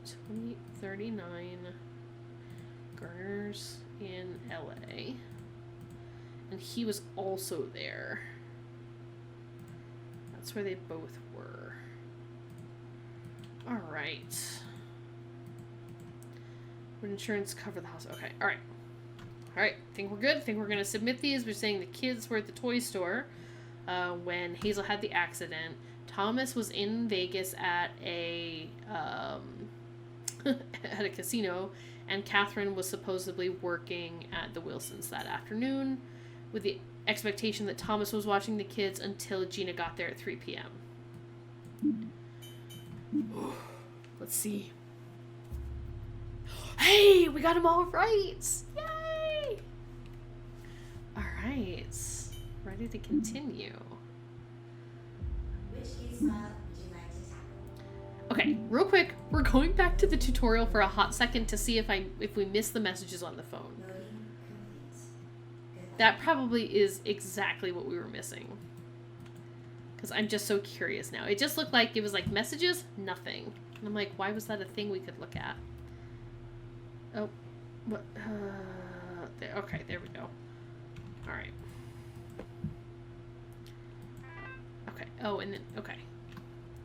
Speaker 1: 2839 Garner's in LA. And he was also there. That's where they both were. Alright. Would insurance cover the house? Okay, alright. Alright, think we're good. Think we're going to submit these. We're saying the kids were at the toy store when Hazel had the accident. Thomas was in Vegas at a at a casino, and Catherine was supposedly working at the Wilsons that afternoon, with the expectation that Thomas was watching the kids until Gina got there at 3 p.m. Let's see. Hey, we got them all right! Yay! Alright, ready to continue.
Speaker 2: Which case file would you like to tackle?
Speaker 1: Okay, real quick, we're going back to the tutorial for a hot second to see if we miss the messages on the phone.
Speaker 2: Loading complete. Good luck.
Speaker 1: That probably is exactly what we were missing. Because I'm just so curious now. It just looked like it was like messages, nothing. And I'm like, why was that a thing we could look at? Oh, what? There, okay, there we go. Alright. Okay, oh, and then, okay.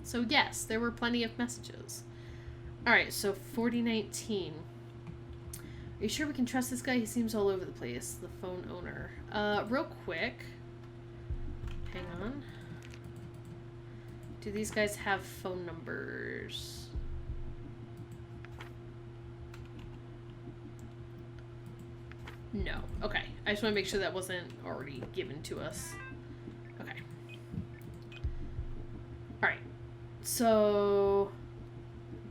Speaker 1: So yes, there were plenty of messages. Alright, so 4019. Are you sure we can trust this guy? He seems all over the place. The phone owner. Real quick. Hang on. Do these guys have phone numbers? No. Okay. I just want to make sure that wasn't already given to us. Okay. Alright. So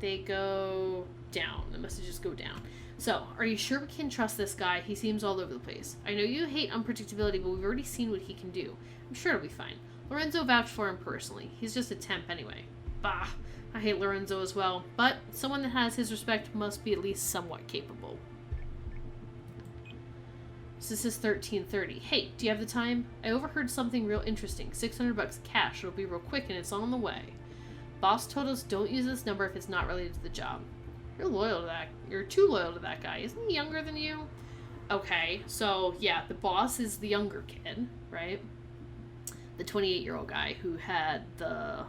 Speaker 1: they go down. The messages go down. So, are you sure we can trust this guy? He seems all over the place. I know you hate unpredictability, but we've already seen what he can do. I'm sure it'll be fine. Lorenzo vouched for him personally. He's just a temp anyway. Bah. I hate Lorenzo as well. But someone that has his respect must be at least somewhat capable. So this is 1330. Hey, do you have the time? I overheard something real interesting. $600 cash. It'll be real quick and it's on the way. Boss told us don't use this number if it's not related to the job. You're loyal to that. You're too loyal to that guy. Isn't he younger than you? Okay, so yeah, the boss is the younger kid, right? The 28-year-old guy who had the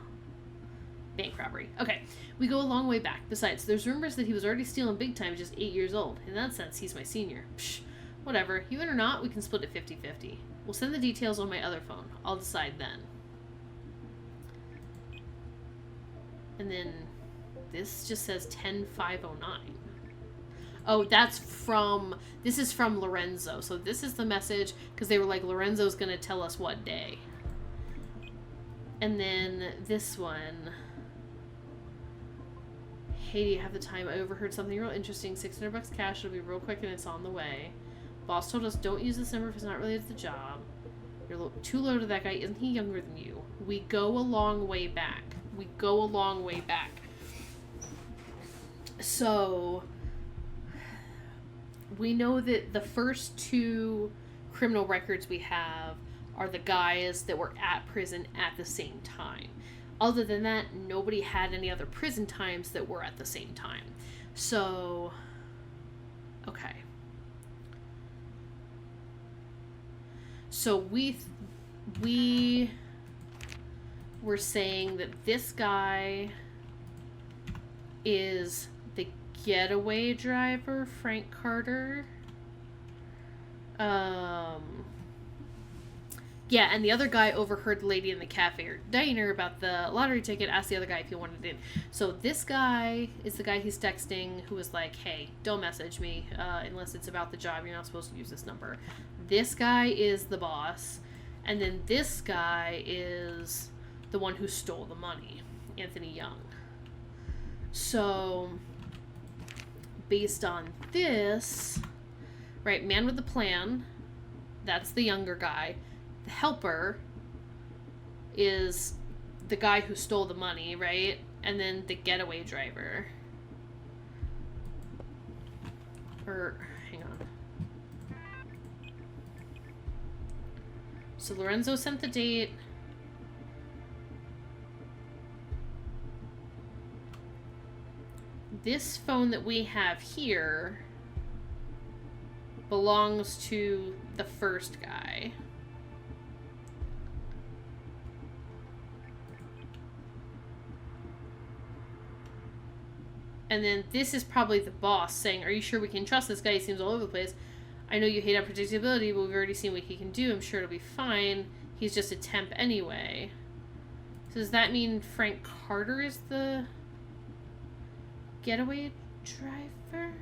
Speaker 1: bank robbery. Okay, we go a long way back. Besides, there's rumors that he was already stealing big time at just 8 years old. In that sense, he's my senior. Psh, whatever. You in or not, we can split it 50-50. We'll send the details on my other phone. I'll decide then. And then this just says 10509. Oh, this is from Lorenzo. So this is the message, because they were like, Lorenzo's going to tell us what day. And then this one. Hey, do you have the time? I overheard something real interesting. $600 cash. It'll be real quick and it's on the way. Boss told us don't use this number if it's not related to the job. You're too low to that guy. Isn't he younger than you? We go a long way back. We go a long way back. So, we know that the first 2 criminal records we have are the guys that were at prison at the same time. Other than that, nobody had any other prison times that were at the same time. So, okay. So we were saying that this guy is the getaway driver, Frank Carter. Yeah, and the other guy overheard the lady in the cafe or diner about the lottery ticket, asked the other guy if he wanted in. So this guy is the guy he's texting who was like, hey, don't message me unless it's about the job. You're not supposed to use this number. This guy is the boss. And then this guy is the one who stole the money, Anthony Young. So, based on this, right, man with the plan, that's the younger guy. The helper is the guy who stole the money, right? And then the getaway driver. Or, hang on. So Lorenzo sent the date. This phone that we have here belongs to the first guy. And then this is probably the boss saying, are you sure we can trust this guy? He seems all over the place. I know you hate unpredictability, but we've already seen what he can do. I'm sure it'll be fine. He's just a temp anyway. So does that mean Frank Carter is the getaway driver?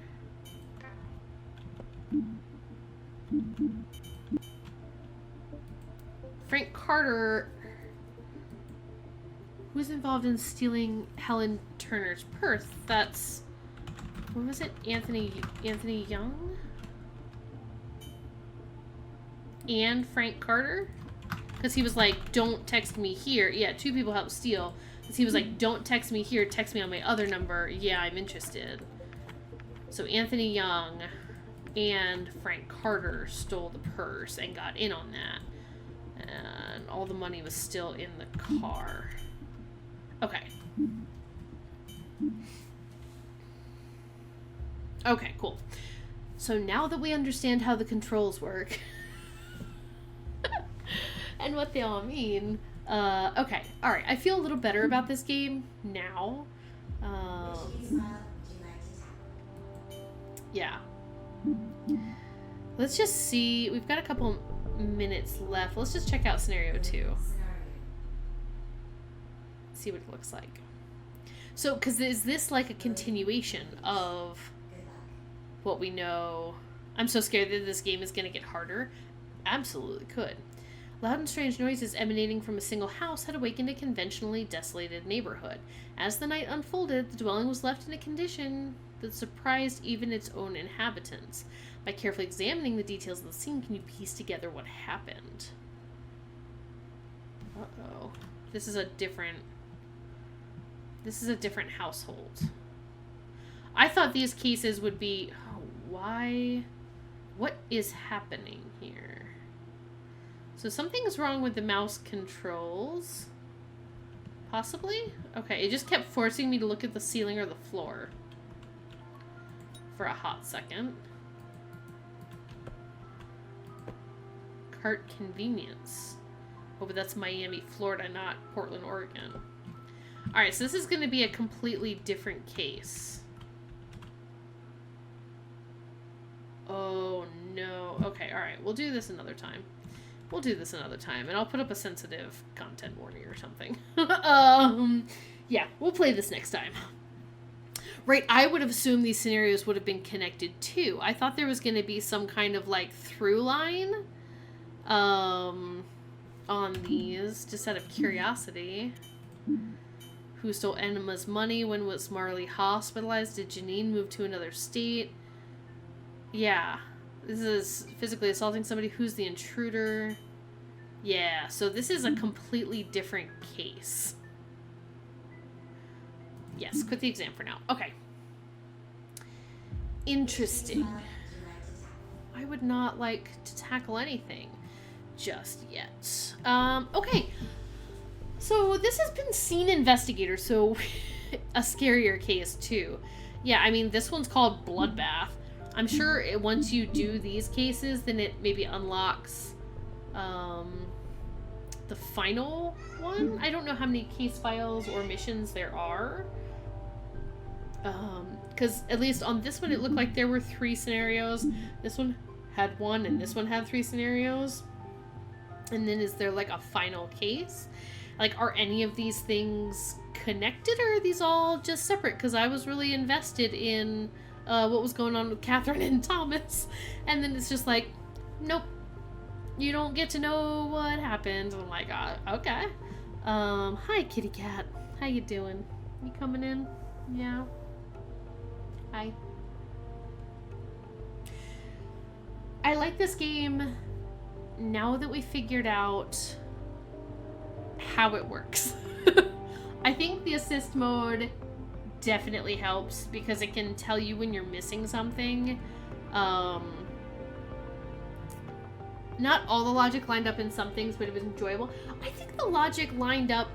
Speaker 1: Frank Carter, who's involved in stealing Helen Turner's purse? That's, what was it? Anthony Young? And Frank Carter? Because he was like, don't text me here. Yeah, 2 people helped steal. Because he was like, don't text me here, text me on my other number. Yeah, I'm interested. So Anthony Young and Frank Carter stole the purse and got in on that. And all the money was still in the car. Okay. Okay, cool. So now that we understand how the controls work and what they all mean, okay, all right. I feel a little better about this game now. Yeah. Let's just see. We've got a couple minutes left. Let's just check out scenario 2. See what it looks like. So, because is this like a continuation of what we know? I'm so scared that this game is going to get harder. Absolutely could. Loud and strange noises emanating from a single house had awakened a conventionally desolated neighborhood. As the night unfolded, the dwelling was left in a condition that surprised even its own inhabitants. By carefully examining the details of the scene, can you piece together what happened? Uh-oh. This is a different household. I thought these cases would be... Oh, why? What is happening here? So something's wrong with the mouse controls. Possibly? Okay, it just kept forcing me to look at the ceiling or the floor. For a hot second. Cart convenience. Oh, but that's Miami, Florida, not Portland, Oregon. Alright, so this is going to be a completely different case. Oh, no. Okay, alright. We'll do this another time. And I'll put up a sensitive content warning or something. Yeah, we'll play this next time. Right, I would have assumed these scenarios would have been connected too. I thought there was going to be some kind of, like, through line on these, just out of curiosity. Who stole Enema's money? When was Marley hospitalized? Did Janine move to another state? Yeah. This is physically assaulting somebody. Who's the intruder? Yeah, so this is a completely different case. Yes, quit the exam for now. Okay. Interesting. I would not like to tackle anything just yet. Okay. So this has been seen Investigator, so a scarier case too. Yeah, I mean, this one's called Bloodbath. I'm sure once you do these cases, then it maybe unlocks the final one. I don't know how many case files or missions there are. Because at least on this one, it looked like there were 3 scenarios. This one had 1, and this one had 3 scenarios. And then is there like a final case? Like, are any of these things connected, or are these all just separate? Because I was really invested in what was going on with Catherine and Thomas. And then it's just like, nope. You don't get to know what happened. I'm like, okay. Hi, kitty cat. How you doing? You coming in? Yeah. Hi. I like this game now that we figured out how it works. I think the assist mode definitely helps because it can tell you when you're missing something. Not all the logic lined up in some things, but it was enjoyable. I think the logic lined up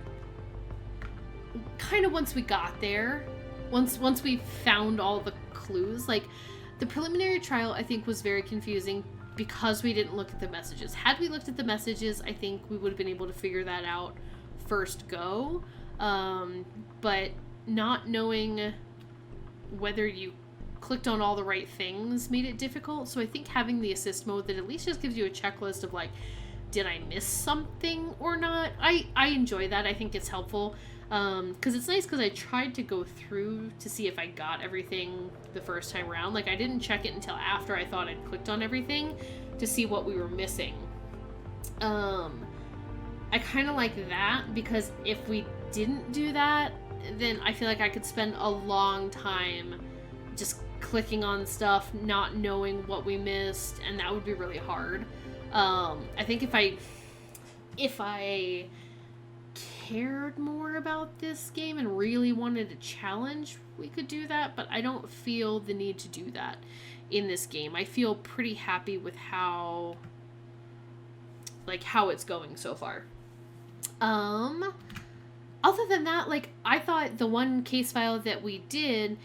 Speaker 1: kind of once we got there. Once we found all the clues. Like, the preliminary trial, I think, was very confusing because we didn't look at the messages. Had we looked at the messages, I think we would have been able to figure that out first go. But not knowing whether you clicked on all the right things made it difficult. So I think having the assist mode that at least just gives you a checklist of like, did I miss something or not? I enjoy that. I think it's helpful. Because it's nice because I tried to go through to see if I got everything the first time around. Like, I didn't check it until after I thought I'd clicked on everything to see what we were missing. I kind of like that because if we didn't do that, then I feel like I could spend a long time just clicking on stuff, not knowing what we missed, and that would be really hard. I think if I cared more about this game and really wanted a challenge, we could do that, but I don't feel the need to do that in this game. I feel pretty happy with how it's going so far. Other than that, like, I thought the one case file that we did,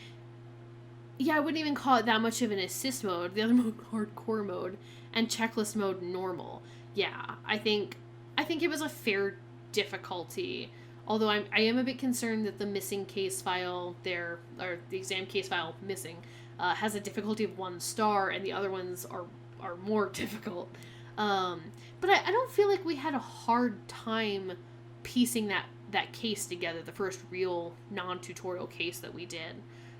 Speaker 1: yeah, I wouldn't even call it that much of an assist mode. The other mode, hardcore mode, and checklist mode, normal. Yeah, I think it was a fair difficulty. Although I am a bit concerned that the missing case file there, or the exam case file missing, has a difficulty of 1 star, and the other ones are more difficult. But I don't feel like we had a hard time piecing that case together, the first real non-tutorial case that we did.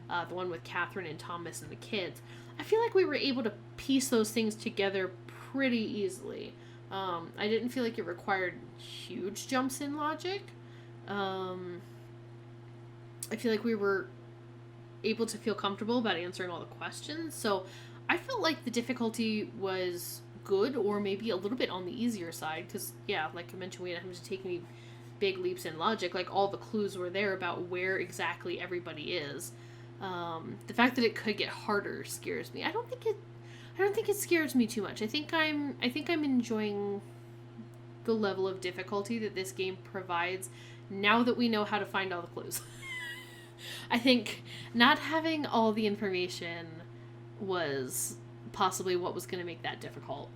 Speaker 1: The one with Catherine and Thomas and the kids. I feel like we were able to piece those things together pretty easily. I didn't feel like it required huge jumps in logic. I feel like we were able to feel comfortable about answering all the questions. So I felt like the difficulty was good, or maybe a little bit on the easier side. Because, yeah, like I mentioned, we didn't have to take any big leaps in logic. Like, all the clues were there about where exactly everybody is. The fact that it could get harder scares me. I don't think it scares me too much. I think I'm enjoying the level of difficulty that this game provides now that we know how to find all the clues. I think not having all the information was possibly what was going to make that difficult.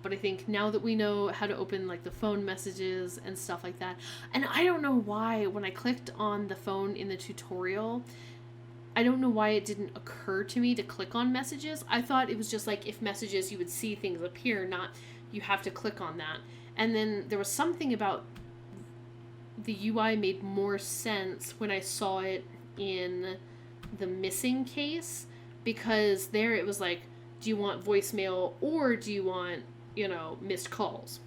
Speaker 1: But I think now that we know how to open like the phone messages and stuff like that, and I don't know why when I clicked on the phone in the tutorial, I don't know why it didn't occur to me to click on messages. I thought it was just like if messages you would see things appear, not you have to click on that. And then there was something about the UI made more sense when I saw it in the missing case, because there it was like, do you want voicemail or do you want, missed calls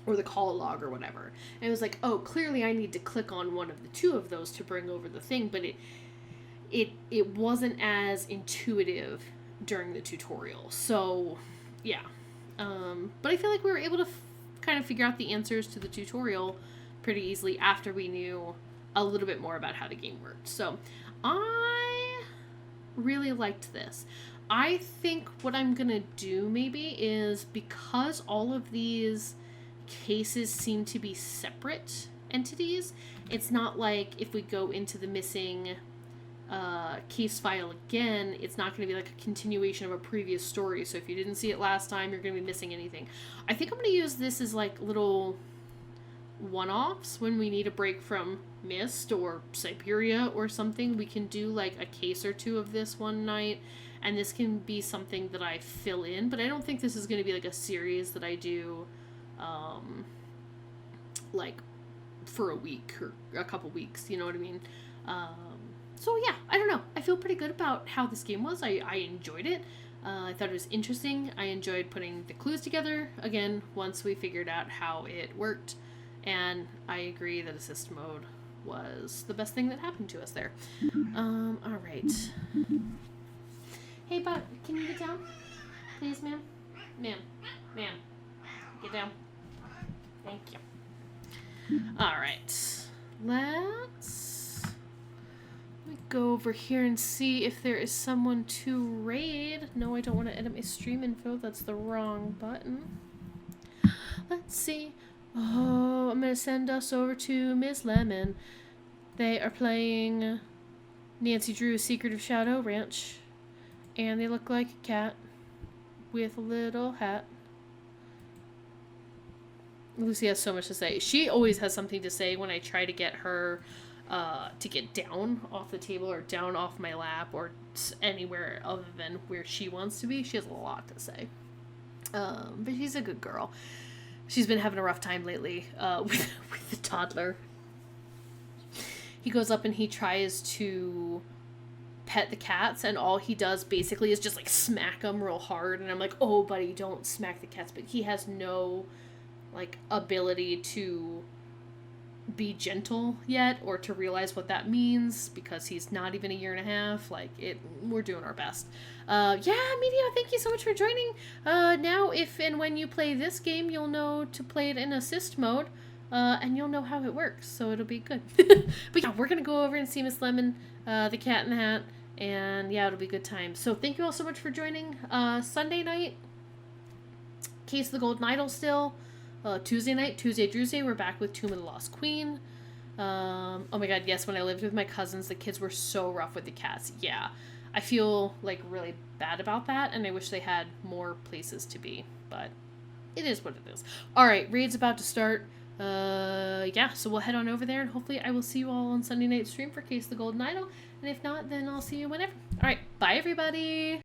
Speaker 1: or the call log or whatever? And it was like, oh, clearly I need to click on one of the 2 of those to bring over the thing, but it wasn't as intuitive during the tutorial. So, yeah. But I feel like we were able to kind of figure out the answers to the tutorial pretty easily after we knew a little bit more about how the game worked. So, I really liked this. I think what I'm gonna do maybe is, because all of these cases seem to be separate entities, it's not like if we go into the missing case file again, it's not going to be like a continuation of a previous story. So if you didn't see it last time, you're going to be missing anything. I think I'm going to use this as like little one-offs when we need a break from Myst or Syberia or something. We can do like a case or two of this one night, and this can be something that I fill in, but I don't think this is going to be like a series that I do like for a week or a couple weeks, you know what I mean? So yeah, I don't know. I feel pretty good about how this game was. I enjoyed it. I thought it was interesting. I enjoyed putting the clues together, again, once we figured out how it worked. And I agree that assist mode was the best thing that happened to us there. Alright. Hey, bud, can you get down? Please, ma'am? Ma'am. Get down. Thank you. Alright. Let's go over here and see if there is someone to raid. No, I don't want to edit my stream info. That's the wrong button. Let's see. Oh, I'm going to send us over to Miss Lemon. They are playing Nancy Drew's Secret of Shadow Ranch. And they look like a cat with a little hat. Lucy has so much to say. She always has something to say when I try to get her to get down off the table or down off my lap or anywhere other than where she wants to be. She has a lot to say. But she's a good girl. She's been having a rough time lately with the toddler. He goes up and he tries to pet the cats, and all he does basically is just like smack them real hard. And I'm like, oh, buddy, don't smack the cats. But he has no like ability to be gentle yet or to realize what that means because he's not even a year and a half. Like, we're doing our best. Yeah, Media, thank you so much for joining. Now if and when you play this game, you'll know to play it in assist mode, and you'll know how it works, so it'll be good. But yeah, we're gonna go over and see Miss Lemon, the cat in the hat, and yeah, it'll be a good time. So thank you all so much for joining. Sunday night, Case of the Golden Idol still. Tuesday night, Tuesday, we're back with Tomb of the Lost Queen. Oh my god, yes, when I lived with my cousins, the kids were so rough with the cats. Yeah, I feel like really bad about that, and I wish they had more places to be, but it is what it is. Alright, raid's about to start. Yeah, so we'll head on over there, and hopefully I will see you all on Sunday night stream for Case of the Golden Idol, and if not, then I'll see you whenever. Alright, bye everybody!